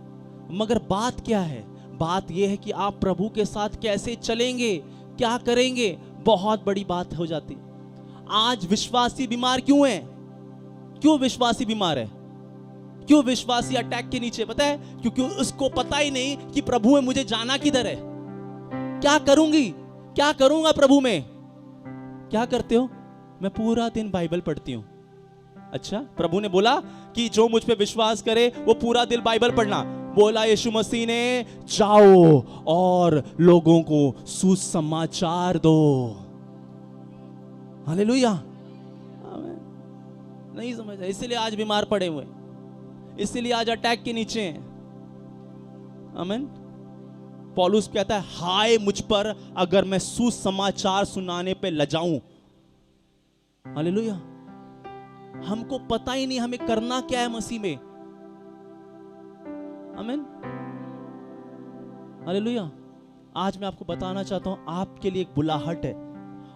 मगर बात क्या है? बात यह है कि आप प्रभु के साथ कैसे चलेंगे, क्या करेंगे, बहुत बड़ी बात हो जाती। आज विश्वासी बीमार क्यों है? क्यों विश्वासी बीमार है? क्यों विश्वासी अटैक के नीचे? पता है, क्योंकि उसको पता ही नहीं कि प्रभु में मुझे जाना किधर है, क्या करूंगी, क्या करूंगा प्रभु में। क्या करते हो? मैं पूरा दिन बाइबल पढ़ती हूं। अच्छा, प्रभु ने बोला कि जो मुझ पे विश्वास करे वो पूरा दिन बाइबल पढ़ना। बोला यीशु मसीह ने, जाओ और लोगों को सुसमाचार दो। हालेलुया, नहीं समझ, इसीलिए आज बीमार पड़े हुए, इसीलिए आज अटैक के नीचे हैं। आमीन। पौलुस कहता है, हाय मुझ पर अगर मैं सुसमाचार सुनाने पे लजाऊं। हालेलुया। हमको पता ही नहीं हमें करना क्या है मसीह में। आमीन, हालेलुया। आज मैं आपको बताना चाहता हूं, आपके लिए एक बुलाहट है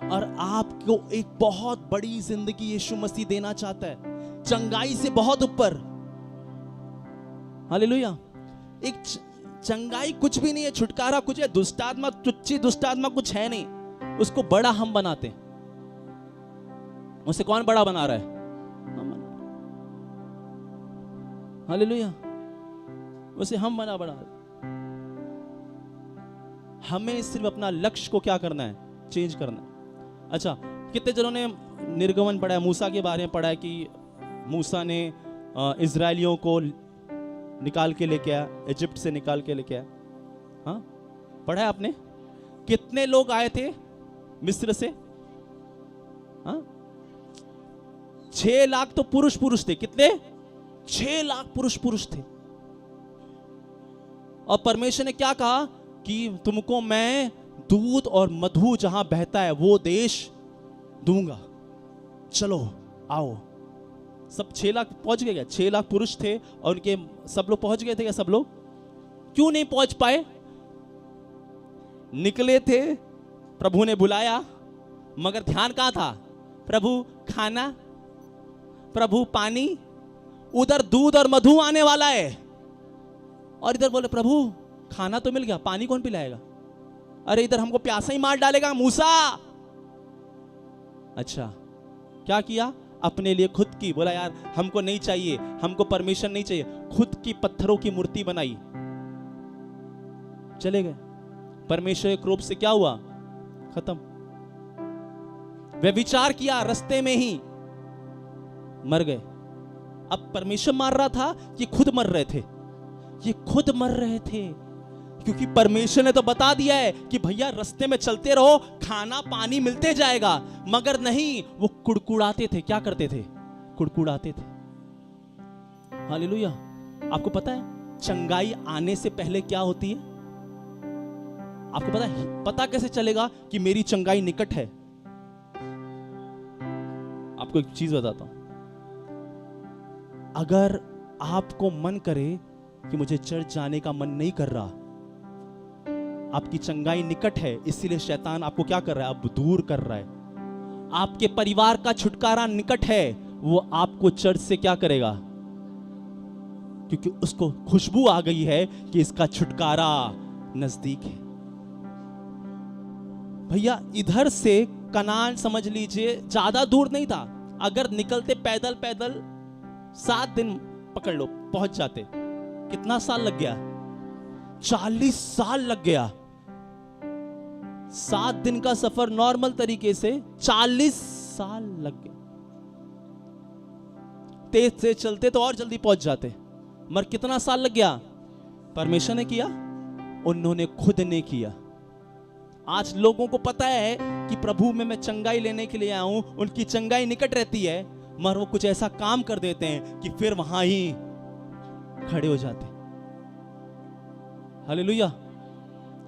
और आपको एक बहुत बड़ी जिंदगी यीशु मसीह देना चाहता है, चंगाई से बहुत ऊपर। हालेलुया। एक चंगाई कुछ भी नहीं है, छुटकारा कुछ है, दुष्टात्मा, तुच्छी दुष्टात्मा कुछ है नहीं। उसको बड़ा हम बनाते, उसे कौन बड़ा बना रहा है? हालेलुया, उसे हम बना रहे। हमें सिर्फ अपना लक्ष्य को क्या करना है? चेंज करना है। अच्छा, कितने जनों ने निर्गमन पढ़ा है, मूसा के बारे में पढ़ा है कि मूसा ने इजरायलियों को निकाल के लेके आया, इजिप्ट से निकाल के लेके आया। हाँ, पढ़ा है आपने? कितने लोग आए थे मिस्र से? हाँ, 6 लाख तो पुरुष थे। कितने? 6 लाख पुरुष थे। और परमेश्वर ने क्या कहा कि तुमको मैं दूध और मधु जहां बहता है वो देश दूंगा, चलो आओ। सब 6 लाख पहुंच गए क्या? 6 लाख पुरुष थे और उनके सब लोग पहुंच गए थे क्या? सब लोग क्यों नहीं पहुंच पाए? निकले थे, प्रभु ने बुलाया, मगर ध्यान कहां था? प्रभु खाना, प्रभु पानी। उधर दूध और मधु आने वाला है और इधर बोले प्रभु खाना तो मिल गया, पानी कौन पिलाएगा? अरे इधर हमको प्यासा ही मार डालेगा मूसा। अच्छा, क्या किया? अपने लिए खुद की, बोला यार हमको नहीं चाहिए, हमको परमिशन नहीं चाहिए, खुद की पत्थरों की मूर्ति बनाई, चले गए। परमेश्वर के क्रोध से क्या हुआ? खत्म। व्यभिचार किया, रास्ते में ही मर गए। अब परमेश्वर मार रहा था कि खुद मर रहे थे? ये खुद मर रहे थे, क्योंकि परमेश्वर ने तो बता दिया है कि भैया रास्ते में चलते रहो, खाना पानी मिलते जाएगा। मगर नहीं, वो कुड़कुड़ाते थे। क्या करते थे? कुड़कुड़ाते थे। हालेलुया। आपको पता है चंगाई आने से पहले क्या होती है? आपको पता है? पता कैसे चलेगा कि मेरी चंगाई निकट है? आपको एक चीज बताता हूं। अगर आपको मन करे कि मुझे चर्च जाने का मन नहीं कर रहा, आपकी चंगाई निकट है, इसीलिए शैतान आपको क्या कर रहा है? अब दूर कर रहा है। आपके परिवार का छुटकारा निकट है, वो आपको चर्च से क्या करेगा? क्योंकि उसको खुशबू आ गई है कि इसका छुटकारा नजदीक है। भैया इधर से कनान समझ लीजिए ज्यादा दूर नहीं था, अगर निकलते पैदल पैदल 7 दिन पकड़ लो पहुंच जाते, कितना साल लग गया? 40 साल लग गया। 7 दिन का सफर नॉर्मल तरीके से 40 साल लग गए। तेज से चलते तो और जल्दी पहुंच जाते, मगर कितना साल लग गया? परमेश्वर ने किया, उन्होंने खुद ने किया। आज लोगों को पता है कि प्रभु में मैं चंगाई लेने के लिए आया हूं, उनकी चंगाई निकट रहती है, मगर वो कुछ ऐसा काम कर देते हैं कि फिर वहां ही खड़े हो जाते। हालेलुया,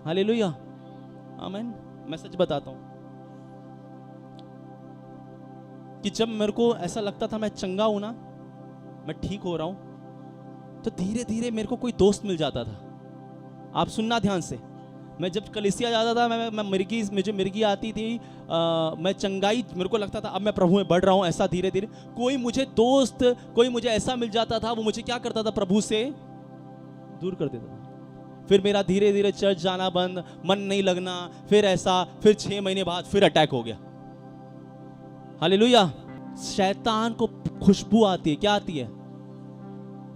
हालेलुया, आमीन। मैं सच बताता हूं कि जब मेरे को ऐसा लगता था मैं चंगा हूं ना, मैं ठीक हो रहा हूं, तो धीरे धीरे मेरे को कोई दोस्त मिल जाता था। आप सुनना ध्यान से, मैं जब कलीसिया जाता था, मुझे मिर्गी आती थी, मैं चंगाई, मेरे को लगता था अब मैं प्रभु में बढ़ रहा हूं, ऐसा धीरे धीरे कोई मुझे दोस्त, कोई मुझे ऐसा मिल जाता था, वो मुझे क्या करता था? प्रभु से दूर कर देता था। फिर मेरा धीरे धीरे चर्च जाना बंद, मन नहीं लगना, फिर ऐसा, फिर 6 महीने बाद फिर अटैक हो गया। हालेलुया। शैतान को खुशबू आती है, क्या आती है?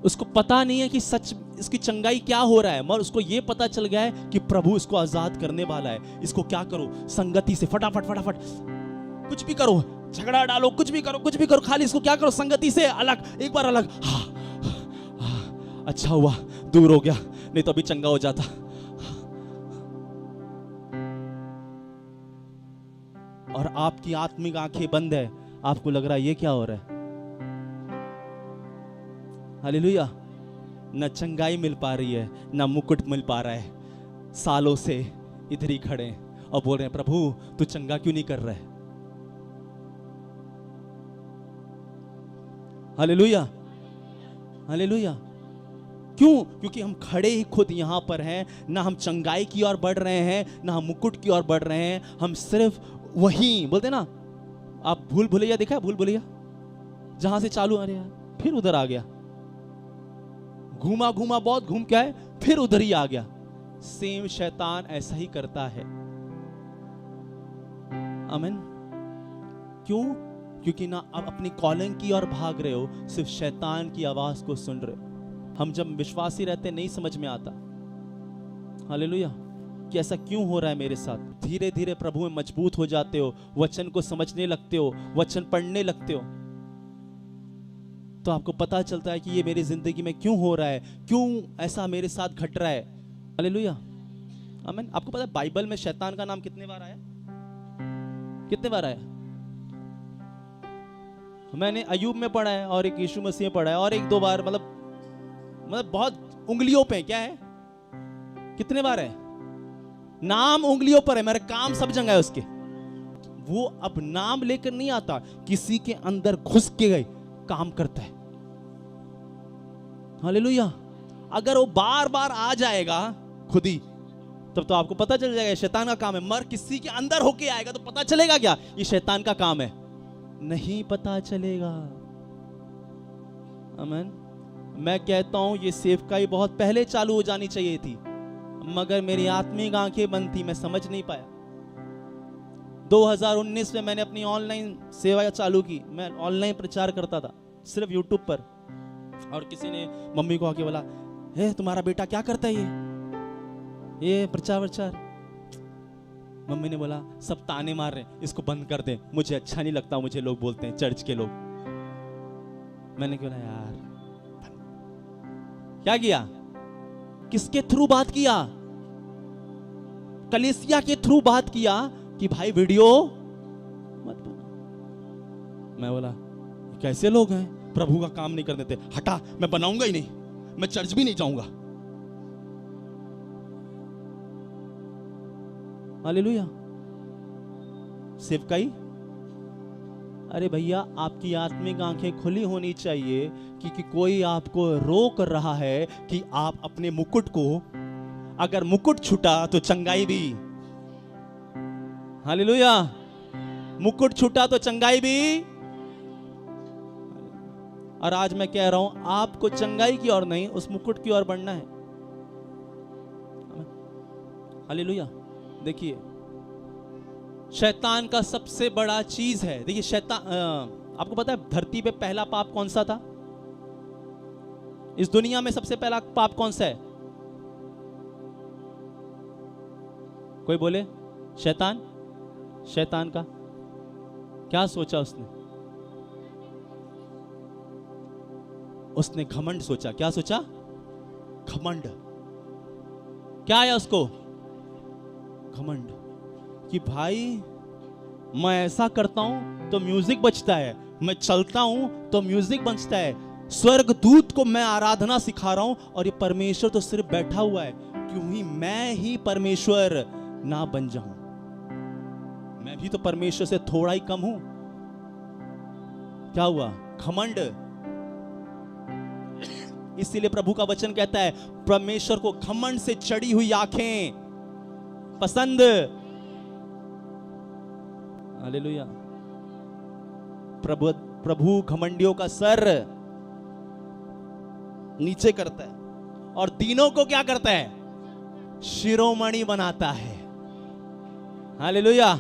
उसको पता नहीं है कि सच इसकी चंगाई क्या हो रहा है, मगर उसको ये पता चल गया है कि प्रभु इसको आजाद करने वाला है। इसको क्या करो? संगति से फटाफट फटाफट कुछ भी करो, झगड़ा डालो, कुछ भी करो, खाली इसको क्या करो? संगति से अलग, एक बार अलग। अच्छा हुआ दूर हो गया, नहीं तो अभी चंगा हो जाता। और आपकी आत्मिक आंखें बंद है, आपको लग रहा है ये क्या हो रहा है? हालेलुया। न चंगाई मिल पा रही है, न मुकुट मिल पा रहा है। सालों से इधर ही खड़े हैं और बोल रहे हैं प्रभु तू चंगा क्यों नहीं कर रहा है? Hallelujah, hallelujah. क्यों? क्योंकि हम खड़े ही खुद यहां पर हैं, ना हम चंगाई की ओर बढ़ रहे हैं, ना हम मुकुट की ओर बढ़ रहे हैं। हम सिर्फ वहीं बोलते ना, आप भूल भुलैया देखा है? भूल भुलैया जहां से चालू, अरे यार फिर उधर आ गया, घूमा घूमा बहुत घूम के आए, फिर उधर ही आ गया। सेम शैतान ऐसा ही करता है। आमीन। क्यों? क्योंकि ना आप अपनी कॉलिंग की ओर भाग रहे हो, सिर्फ शैतान की आवाज को सुन रहे हो। हम जब विश्वासी रहते नहीं समझ में आता, हालेलुया, कि ऐसा क्यों हो रहा है मेरे साथ। धीरे धीरे प्रभु में मजबूत हो जाते हो, वचन को समझने लगते हो, वचन पढ़ने लगते हो, तो आपको पता चलता है कि ये मेरी जिंदगी में क्यों हो रहा है, क्यों ऐसा मेरे साथ घट रहा है। हालेलुया, आमीन। आपको पता है बाइबल में शैतान का नाम कितने बार आया? कितने बार आया? मैंने अयूब में पढ़ा है और एक यीशु मसीह में पढ़ा है, और 1-2 बार, मतलब बहुत उंगलियों पे। क्या है? कितने बार है? नाम उंगलियों पर है, मेरे काम सब जगह है उसके। वो अब नाम लेकर नहीं आता, किसी के अंदर घुस के गए काम करता है। हालेलुया। अगर वो बार बार आ जाएगा खुद ही, तब तो आपको पता चल जाएगा शैतान का काम है। मर किसी के अंदर होके आएगा तो पता चलेगा क्या ये शैतान का काम है? नहीं पता चलेगा। आमीन। मैं कहता हूं ये सेवकाई बहुत पहले चालू हो जानी चाहिए थी, मगर मेरी आत्मिक आंखें बंद थी, मैं समझ नहीं पाया। 2019 में मैंने अपनी ऑनलाइन सेवा चालू की। मैं ऑनलाइन प्रचार करता था सिर्फ यूट्यूब पर, और किसी ने मम्मी को आके बोला, हे तुम्हारा बेटा क्या करता है ये प्रचार। मम्मी ने बोला सब ताने मार रहे हैं, इसको बंद कर दे, मुझे अच्छा नहीं लगता, मुझे लोग बोलते हैं, चर्च के लोग। मैंने बोला यार क्या किया? किसके थ्रू बात किया? कलीसिया के थ्रू बात किया कि भाई वीडियो मत बना। मैं बोला कैसे लोग हैं, प्रभु का काम नहीं करने देते, हटा, मैं बनाऊंगा ही नहीं, मैं चर्च भी नहीं जाऊंगा। हालेलुया। सेवकाई, अरे भैया आपकी आत्मिक आंखें खुली होनी चाहिए कि कोई आपको रोक रहा है कि आप अपने मुकुट को, अगर मुकुट छूटा तो चंगाई भी। हालेलुया। मुकुट छूटा तो चंगाई भी। और आज मैं कह रहा हूं आपको चंगाई की ओर नहीं, उस मुकुट की ओर बढ़ना है। हालेलुया। देखिए शैतान का सबसे बड़ा चीज है, देखिए शैतान, आपको पता है धरती पे पहला पाप कौन सा था? इस दुनिया में सबसे पहला पाप कौन सा है? कोई बोले शैतान। शैतान का क्या सोचा उसने? उसने घमंड सोचा। क्या सोचा? घमंड। क्या आया उसको? घमंड कि भाई मैं ऐसा करता हूं तो म्यूजिक बजता है, मैं चलता हूं तो म्यूजिक बजता है, स्वर्ग दूत को मैं आराधना सिखा रहा हूं और ये परमेश्वर तो सिर्फ बैठा हुआ है, क्यों ही मैं ही परमेश्वर ना बन जाऊं? मैं भी तो परमेश्वर से थोड़ा ही कम हूं। क्या हुआ? घमंड। इसीलिए प्रभु का वचन कहता है परमेश्वर को घमंड से चढ़ी हुई आंखें पसंद। हालेलुया। प्रभु घमंडियों का सर नीचे करता है और दीनों को क्या करता है? शिरोमणि बनाता है। हालेलुया।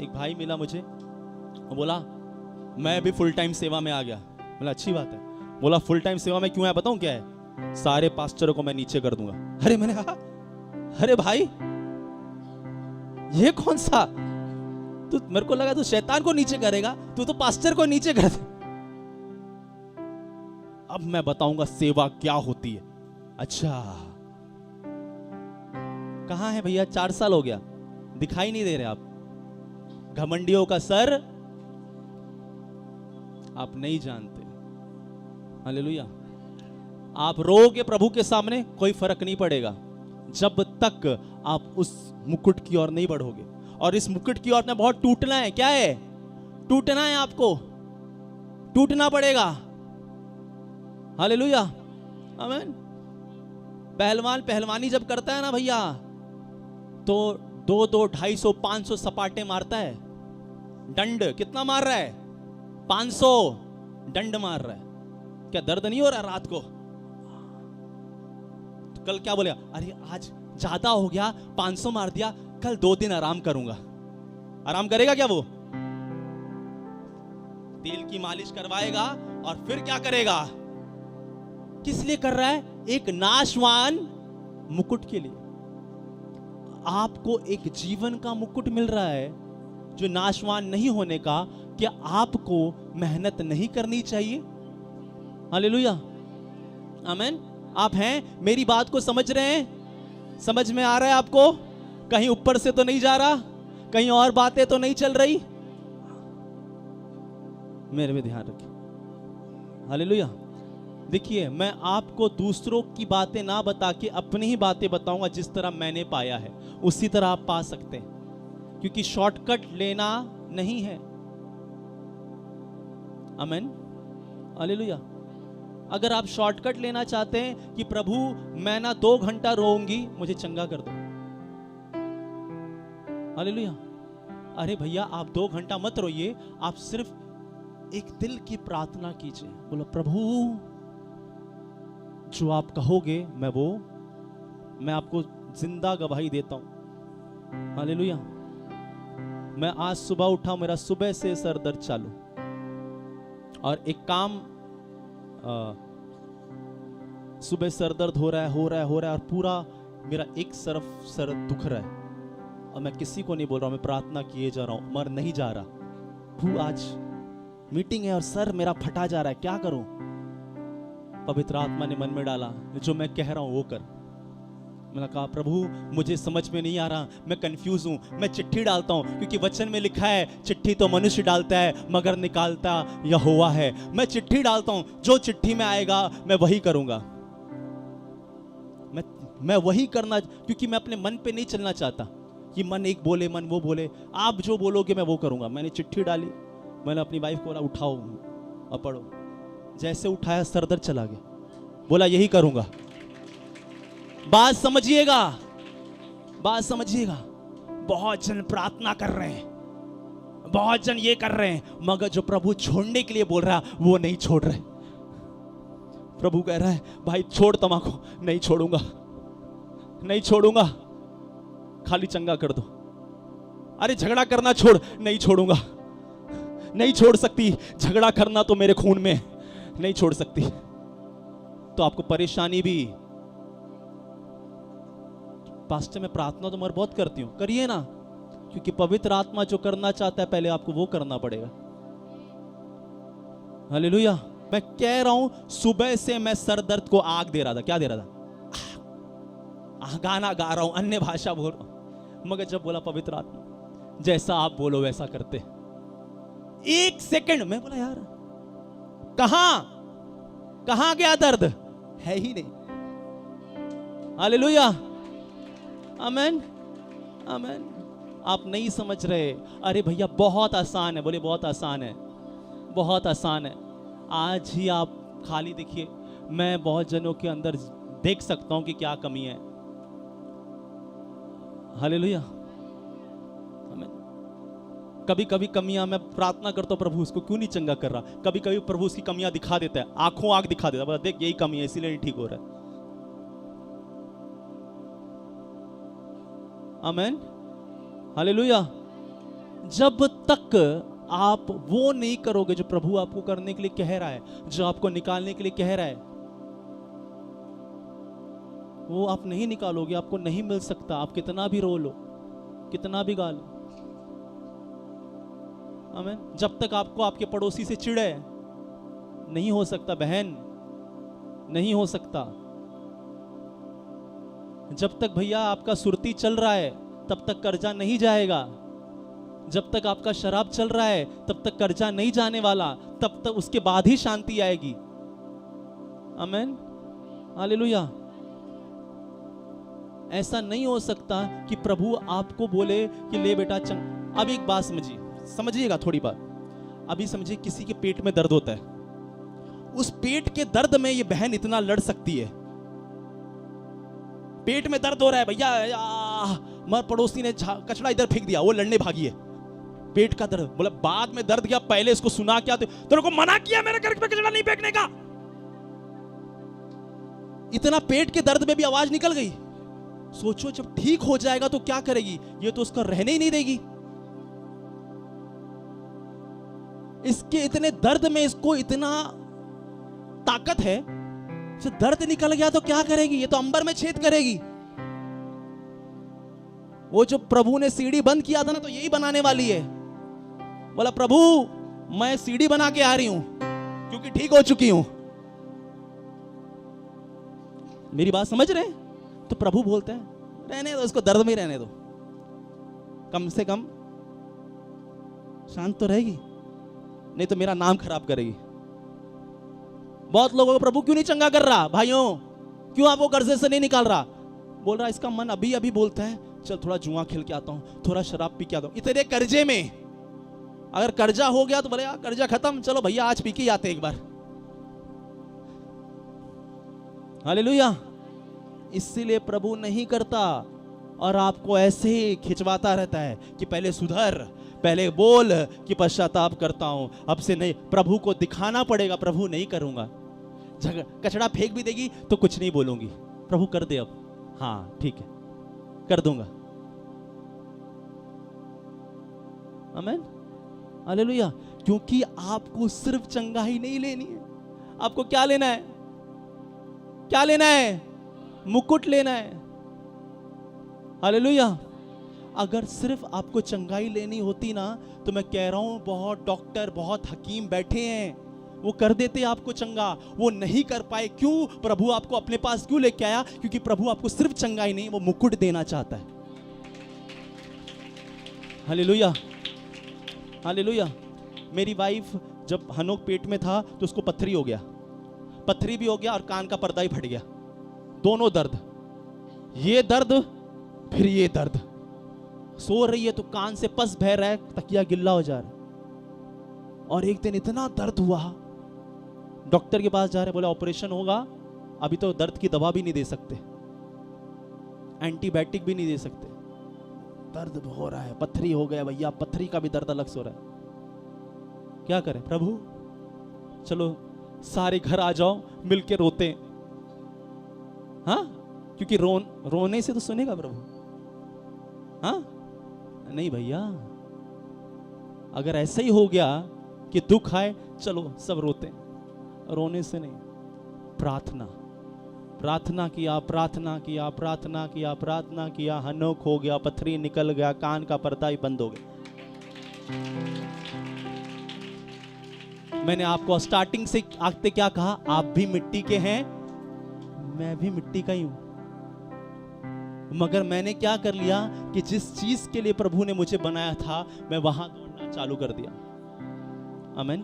एक भाई मिला मुझे, वो बोला मैं भी फुल टाइम सेवा में आ गया। बोला अच्छी बात है। बोला फुल टाइम सेवा में क्यों है बताऊं क्या है? सारे पास्टरों को मैं नीचे कर दूंगा। अरे मैंने कहा अरे भाई ये कौन सा? तू, मेरे को लगा तू शैतान को नीचे करेगा, तू तो पास्टर को नीचे कर दे। अब मैं बताऊंगा सेवा क्या होती है। अच्छा कहां है भैया? 4 साल हो गया, दिखाई नहीं दे रहे आप। घमंडियों का सर आप नहीं जानते। हालेलुया। आप रोगे प्रभु के सामने कोई फर्क नहीं पड़ेगा जब तक आप उस मुकुट की ओर नहीं बढ़ोगे। और इस मुकुट की ओर में बहुत टूटना है। क्या है? टूटना है, आपको टूटना पड़ेगा। हालेलुया। आमीन। पहलवान पहलवानी जब करता है ना भैया, तो 200, 250, 500 सपाटे मारता है। दंड कितना मार रहा है? 500 दंड मार रहा है। क्या दर्द नहीं हो रहा रात को? तो कल क्या बोलेगा? अरे आज ज्यादा हो गया, 500 मार दिया, कल 2 दिन आराम करूंगा। आराम करेगा क्या वो? तेल की मालिश करवाएगा और फिर क्या करेगा? किस लिए कर रहा है? एक नाशवान मुकुट के लिए। आपको एक जीवन का मुकुट मिल रहा है जो नाशवान नहीं होने का। क्या आपको मेहनत नहीं करनी चाहिए? हालेलुया। आमीन। आप हैं? मेरी बात को समझ रहे हैं? समझ में आ रहा है आपको? कहीं ऊपर से तो नहीं जा रहा? कहीं और बातें तो नहीं चल रही? मेरे में ध्यान रखिए। हालेलुया। देखिए मैं आपको दूसरों की बातें ना बता के अपनी ही बातें बताऊंगा। जिस तरह मैंने पाया है उसी तरह आप पा सकते हैं, क्योंकि शॉर्टकट लेना नहीं है। आमीन। हालेलुया। अगर आप शॉर्टकट लेना चाहते हैं कि प्रभु मैं ना 2 घंटा रोऊंगी, मुझे चंगा कर दो। हालेलुया। अरे भैया आप 2 घंटा मत रोइए, आप सिर्फ एक दिल की प्रार्थना कीजिए। बोलो प्रभु जो आप कहोगे मैं आपको जिंदा गवाही देता हूं। हालेलुया। मैं आज सुबह उठा, मेरा सुबह से सर दर्द चालू, और एक काम सुबह सर दर्द हो रहा है और पूरा मेरा एक तरफ सर दुख रहा है, और मैं किसी को नहीं बोल रहा हूं, मैं प्रार्थना किए जा रहा हूं, मर नहीं जा रहा। आज मीटिंग है और सर मेरा फटा जा रहा है, क्या करूं? पवित्र आत्मा ने मन में डाला जो मैं कह रहा हूं वो कर। मैंने कहा प्रभु मुझे समझ में नहीं आ रहा, मैं कंफ्यूज हूं, मैं चिट्ठी डालता हूं, क्योंकि वचन में लिखा है चिट्ठी तो मनुष्य डालता है मगर निकालता यहोवा है। मैं चिट्ठी डालता हूं, जो चिट्ठी में आएगा मैं वही करूंगा। मैं वही करना, क्योंकि मैं अपने मन पे नहीं चलना चाहता कि मन एक बोले मन वो बोले। आप जो बोलोगे मैं वो करूंगा। मैंने चिट्ठी डाली, मैंने अपनी वाइफ को बोला उठाओ और पढ़ो। जैसे उठाया सर दर्द चला गया। बोला यही करूंगा। बात समझिएगा, बात समझिएगा। बहुत जन प्रार्थना कर रहे हैं, बहुत जन ये कर रहे हैं, मगर जो प्रभु छोड़ने के लिए बोल रहा है वो नहीं छोड़ रहे। प्रभु कह रहा है भाई छोड़ तम्बाकू, नहीं छोड़ूंगा, नहीं छोड़ूंगा, खाली चंगा कर दो। अरे झगड़ा करना छोड़, नहीं छोड़ूंगा, नहीं छोड़ सकती, झगड़ा करना तो मेरे खून में, नहीं छोड़ सकती। तो आपको परेशानी भी, पास्टर मैं प्रार्थना तो मैं बहुत करती हूं, करिए ना, क्योंकि पवित्र आत्मा जो करना चाहता है पहले आपको वो करना पड़ेगा। हालेलुया। मैं कह रहा हूं सुबह से मैं सर दर्द को आग दे रहा था। क्या दे रहा था? गाना गा रहा हूं, अन्य भाषा बोल रहा हूं, मगर जब बोला पवित्र आत्मा जैसा आप बोलो वैसा करते, एक सेकंड में बोला यार कहां गया दर्द, है ही नहीं। हालेलुया, आमेन, आमेन। आप नहीं समझ रहे, अरे भैया बहुत आसान है, बोले बहुत आसान है, बहुत आसान है। आज ही आप खाली देखिए, मैं बहुत जनों के अंदर देख सकता हूं कि क्या कमी है। हालेलुया, आमीन। कभी कभी कमियां मैं प्रार्थना करता हूं, प्रभु उसको क्यों नहीं चंगा कर रहा। कभी कभी प्रभु उसकी कमियां दिखा देता है, आंखों आंख दिखा देता है, देख यही कमी है इसीलिए नहीं ठीक हो रहा है। आमीन, हालेलुया। जब तक आप वो नहीं करोगे जो प्रभु आपको करने के लिए कह रहा है, जो आपको निकालने के लिए कह रहा है, वो आप नहीं निकालोगे, आपको नहीं मिल सकता। आप कितना भी रो लो, कितना भी गा लो, आमीन। जब तक आपको आपके पड़ोसी से चिढ़ है, नहीं हो सकता बहन, नहीं हो सकता। जब तक भैया आपका सुरती चल रहा है तब तक कर्जा नहीं जाएगा। जब तक आपका शराब चल रहा है तब तक कर्जा नहीं जाने वाला, तब तक उसके बाद ही शांति आएगी। आमीन, हालेलुया। ऐसा नहीं हो सकता कि प्रभु आपको बोले कि ले बेटा चंग। अब एक बात समझिएगा थोड़ी बात। अभी समझिए किसी के पेट में दर्द होता है, उस पेट के दर्द में ये बहन इतना लड़ सकती है। पेट में दर्द हो रहा है भैया, मर पड़ोसी ने कचड़ा इधर फेंक दिया, वो लड़ने भागी है। पेट का दर्द, बोला बाद में दर्द गया, पहले इसको सुना क्या, तेरे को मना किया मेरे घर पे कचड़ा नहीं फेंकने का। इतना पेट के दर्द में भी आवाज निकल गई। सोचो जब ठीक हो जाएगा तो क्या करेगी, ये तो उसका रहने ही नहीं देगी। इसके इतने दर्द में इसको इतना ताकत है, दर्द निकल गया तो क्या करेगी, ये तो अंबर में छेद करेगी। वो जो प्रभु ने सीढ़ी बंद किया था ना, तो यही बनाने वाली है। बोला प्रभु मैं सीढ़ी बना के आ रही हूं क्योंकि ठीक हो चुकी हूं। मेरी बात समझ रहे हैं? तो प्रभु बोलते हैं रहने दो इसको, दर्द में रहने दो, कम से कम शांत तो रहेगी, नहीं तो मेरा नाम खराब करेगी। बहुत लोगों को प्रभु क्यों नहीं चंगा कर रहा, भाइयों क्यों आपको कर्जे से नहीं निकाल रहा? बोल रहा इसका मन अभी अभी बोलता है चल थोड़ा जुआ खेल के आता हूं, थोड़ा शराब पी के आता हूं। इतने कर्जे में अगर कर्जा हो गया तो बोले यार कर्जा खत्म, चलो भैया आज पी के आते एक बार। हालेलुया। इसीलिए प्रभु नहीं करता और आपको ऐसे ही खिंचवाता रहता है कि पहले सुधर, पहले बोल कि पश्चाताप करता हूं, अब से नहीं। प्रभु को दिखाना पड़ेगा, प्रभु नहीं करूंगा। कचड़ा फेंक भी देगी तो कुछ नहीं बोलूंगी, प्रभु कर दे अब, हाँ ठीक है कर दूंगा। आमीन, हालेलुया। क्योंकि आपको सिर्फ चंगाई नहीं लेनी है, आपको क्या लेना है? क्या लेना है? मुकुट लेना है। हालेलुया। अगर सिर्फ आपको चंगाई लेनी होती ना, तो मैं कह रहा हूं बहुत डॉक्टर, बहुत हकीम बैठे हैं, वो कर देते आपको चंगा। वो नहीं कर पाए, क्यों? प्रभु आपको अपने पास क्यों लेके आया? क्योंकि प्रभु आपको सिर्फ चंगाई नहीं, वो मुकुट देना चाहता है। Hallelujah, hallelujah. मेरी वाइफ जब हनोक पेट में था तो उसको पत्थरी हो गया, पत्थरी भी हो गया और कान का पर्दा ही फट गया, दोनों दर्द, ये दर्द फिर ये दर्द। सो रही है तो कान से पस बह रहा है, तकिया गिल्ला हो जा रहा है। और एक दिन इतना दर्द हुआ, डॉक्टर के पास जा रहे, बोले ऑपरेशन होगा, अभी तो दर्द की दवा भी नहीं दे सकते, एंटीबायोटिक भी नहीं दे सकते, दर्द हो रहा है, पत्थरी हो गया भैया, पत्थरी का भी दर्द अलग से हो रहा है। क्या करें प्रभु? चलो सारे घर आ जाओ, मिलके रोते हैं। हाँ, क्योंकि रोने से तो सुनेगा प्रभु। हाँ नहीं भैया, अगर ऐसा ही हो गया कि दुख आए चलो सब रोते हैं, रोने से नहीं, प्रार्थना, प्रार्थना किया, प्रार्थना किया, प्रार्थना किया, प्रार्थना किया, हनोक हो गया, पथरी निकल गया, कान का पर्दा ही बंद हो गया। मैंने आपको स्टार्टिंग से आते क्या कहा, आप भी मिट्टी के हैं, मैं भी मिट्टी का ही हूं। मगर मैंने क्या कर लिया कि जिस चीज के लिए प्रभु ने मुझे बनाया था, मैं वहां दौड़ना चालू कर दिया। आमीन।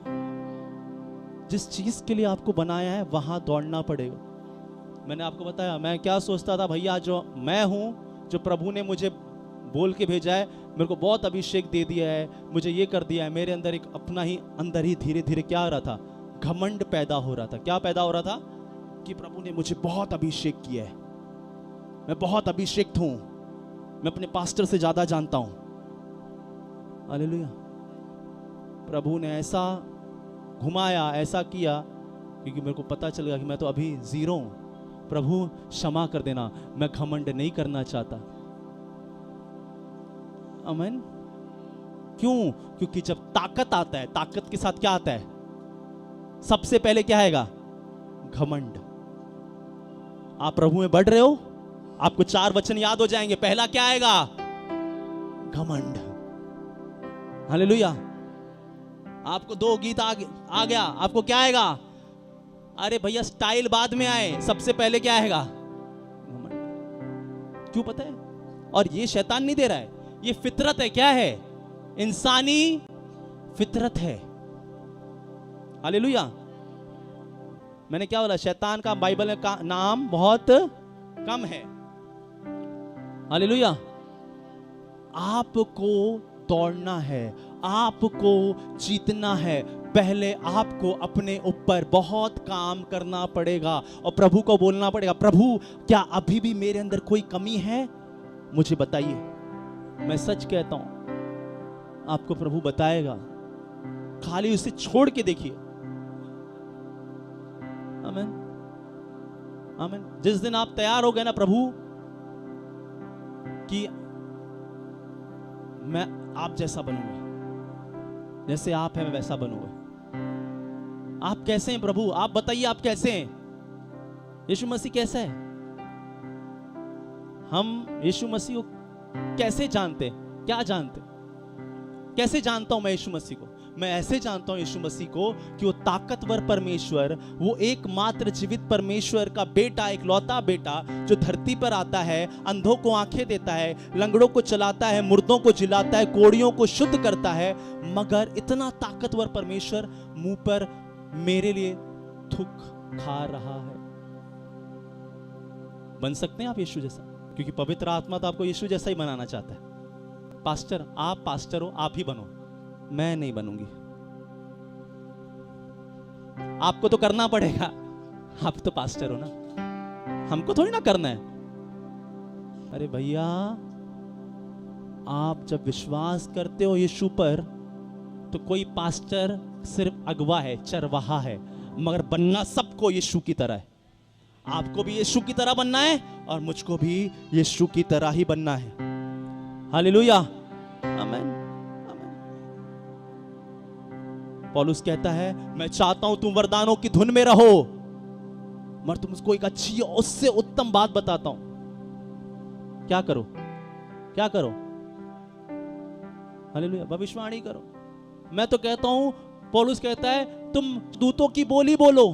जिस चीज के लिए आपको बनाया है वहां दौड़ना पड़ेगा। मैंने आपको बताया, मैं क्या सोचता था, भैया जो मैं हूं, जो प्रभु ने मुझे बोल के भेजा है, मेरे को बहुत अभिषेक दे दिया है, मुझे ये कर दिया है, मेरे अंदर एक अपना ही अंदर ही धीरे धीरे क्या हो रहा था, घमंड पैदा हो रहा था। क्या पैदा हो रहा था कि प्रभु ने मुझे बहुत अभिषेक किया है, मैं बहुत अभिषेक्त हूं, मैं अपने पास्टर से ज्यादा जानता हूं। हालेलुया। प्रभु ने ऐसा घुमाया, ऐसा किया, क्योंकि मेरे को पता चल गया कि मैं तो अभी जीरो हूं। प्रभु क्षमा कर देना, मैं घमंड नहीं करना चाहता। आमीन। क्यों? क्योंकि जब ताकत आता है, ताकत के साथ क्या आता है, सबसे पहले क्या आएगा, घमंड। आप प्रभु में बढ़ रहे हो, आपको 4 वचन याद हो जाएंगे। पहला क्या आएगा, घमंड। हालेलुया। आपको 2 गीत आ गया, आपको क्या आएगा, अरे भैया स्टाइल बाद में आए, सबसे पहले क्या आएगा, घमंड। क्यों पता है? और ये शैतान नहीं दे रहा है, ये फितरत है। क्या है? इंसानी फितरत है। हालेलुया। मैंने क्या बोला, शैतान का बाइबल में नाम बहुत कम है। हालेलुया। आपको दौड़ना है, आपको जीतना है, पहले आपको अपने ऊपर बहुत काम करना पड़ेगा और प्रभु को बोलना पड़ेगा, प्रभु क्या अभी भी मेरे अंदर कोई कमी है, मुझे बताइए। मैं सच कहता हूं, आपको प्रभु बताएगा, खाली उसे छोड़ के देखिए। आमीन, आमीन। जिस दिन आप तैयार हो गए ना प्रभु कि मैं आप जैसा बनूंगा, जैसे आप हैं मैं वैसा बनूंगा। आप कैसे हैं प्रभु, आप बताइए, आप कैसे हैं? यीशु मसीह कैसा है? हम यीशु मसीह को कैसे जानते, क्या जानते? कैसे जानता हूं मैं यीशु मसीह को? मैं ऐसे जानता हूं यीशु मसीह को कि वो ताकतवर परमेश्वर, वो एकमात्र जीवित परमेश्वर का बेटा, एक लौता बेटा, जो धरती पर आता है, अंधों को आंखें देता है, लंगड़ों को चलाता है, मुर्दों को जिलाता है, कोड़ियों को शुद्ध करता है। मगर इतना ताकतवर परमेश्वर मुंह पर मेरे लिए थूक खा रहा है। बन सकते हैं आप यीशु जैसा? क्योंकि पवित्र आत्मा तो आपको यीशु जैसा ही बनाना चाहता है। पास्टर, आप पास्टर हो, आप ही बनो, मैं नहीं बनूंगी। आपको तो करना पड़ेगा, आप तो पास्टर हो ना, हमको थोड़ी ना करना है। अरे भैया, आप जब विश्वास करते हो यीशु पर, तो कोई पास्टर सिर्फ अगवा है, चरवाहा है, मगर बनना सबको यीशु की तरह है। आपको भी यीशु की तरह बनना है और मुझको भी यीशु की तरह ही बनना है। हालेलुया, आमीन, आमीन। पौलुस कहता है, मैं चाहता हूं तुम वरदानों की धुन में रहो, मगर तुमको एक अच्छी उससे उत्तम बात बताता हूं। क्या करो, क्या करो? हालेलुया, भविष्यवाणी करो। मैं तो कहता हूं, पौलुस कहता है, तुम दूतों की बोली बोलो।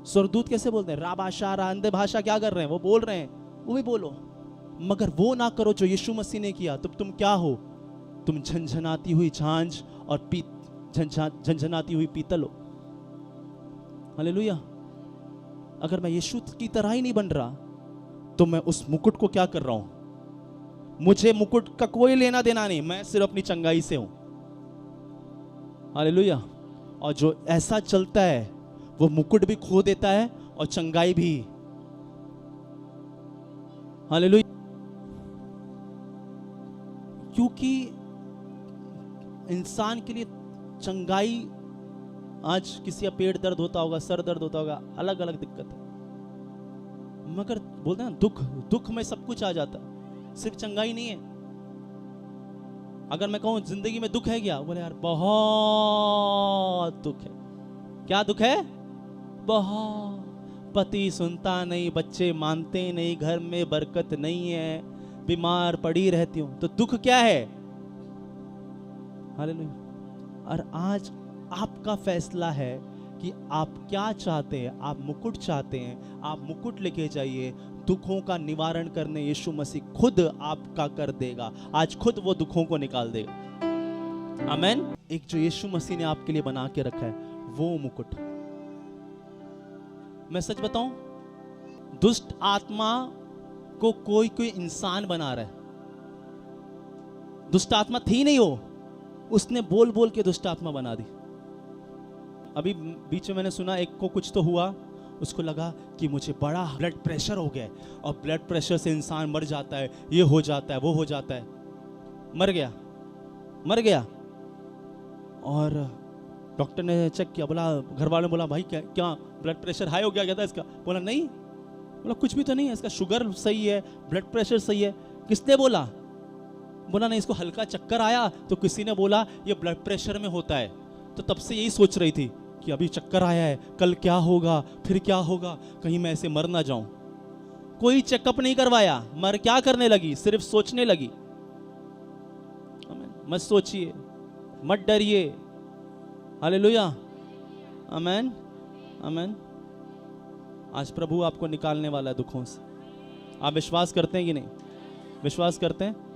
स्वर्गदूत कैसे बोलते हैं? राभाषा, अंधे भाषा क्या कर रहे हैं? वो बोल रहे हैं, वो भी बोलो, मगर वो ना करो जो यीशु मसीह ने किया। तो तुम क्या हो? तुम झंझनाती हुई झांझ और झंझनाती हुई पीतल हो। हालेलुया। अगर मैं यीशु की तरह ही नहीं बन रहा, तो मैं उस मुकुट को क्या कर रहा हूं? मुझे मुकुट का कोई लेना देना नहीं, मैं सिर्फ अपनी चंगाई से हूं। हालेलुया। और जो ऐसा चलता है वो मुकुट भी खो देता है और चंगाई भी। हालेलुया। क्योंकि इंसान के लिए चंगाई, आज किसी का पेट दर्द होता होगा, सर दर्द होता होगा, अलग अलग दिक्कत है, मगर बोलते हैं दुख, दुख में सब कुछ आ जाता है, सिर्फ चंगाई नहीं है। अगर मैं कहूं जिंदगी में दुख है क्या, बोले यार बहुत दुख है। क्या दुख है? बहुत। पति सुनता नहीं, बच्चे मानते नहीं, घर में बरकत नहीं है, बीमार पड़ी रहती हूं, तो दुख क्या है? हालेलुया। और आज आपका फैसला है कि आप क्या चाहते हैं। आप मुकुट चाहते हैं, आप मुकुट लेके जाइए। दुखों का निवारण करने यीशु मसीह खुद आपका कर देगा। आज खुद वो दुखों को निकाल देगा। आमेन। एक जो यीशु मसीह ने आपके लिए बना के रखा है वो मुकुट। मैं सच बताऊं, दुष्ट आत्मा को कोई कोई इंसान बना रहा है। दुष्ट आत्मा थी नहीं वो, उसने बोल बोल के दुष्ट आत्मा बना दी। अभी बीच में मैंने सुना एक को कुछ तो हुआ, उसको लगा कि मुझे बड़ा ब्लड प्रेशर हो गया है, और ब्लड प्रेशर से इंसान मर जाता है, ये हो जाता है, वो हो जाता है। मर गया, मर गया। और डॉक्टर ने चेक किया, बोला, घर वालों ने बोला भाई क्या ब्लड प्रेशर हाई हो गया था इसका? बोला नहीं, बोला कुछ भी तो नहीं है, इसका शुगर सही है, ब्लड प्रेशर सही है। किसने बोला? बोला नहीं, इसको हल्का चक्कर आया तो किसी ने बोला ये ब्लड प्रेशर में होता है। तो तब से यही सोच रही थी कि अभी चक्कर आया है, कल क्या होगा, फिर क्या होगा, कहीं मैं ऐसे मर ना जाऊं। कोई चेकअप नहीं करवाया, मर क्या करने लगी, सिर्फ सोचने लगी। मत सोचिए, मत डरिए। हालेलुया, आमेन, आमेन। आज प्रभु आपको निकालने वाला है दुखों से। आप विश्वास करते हैं कि नहीं? विश्वास करते हैं?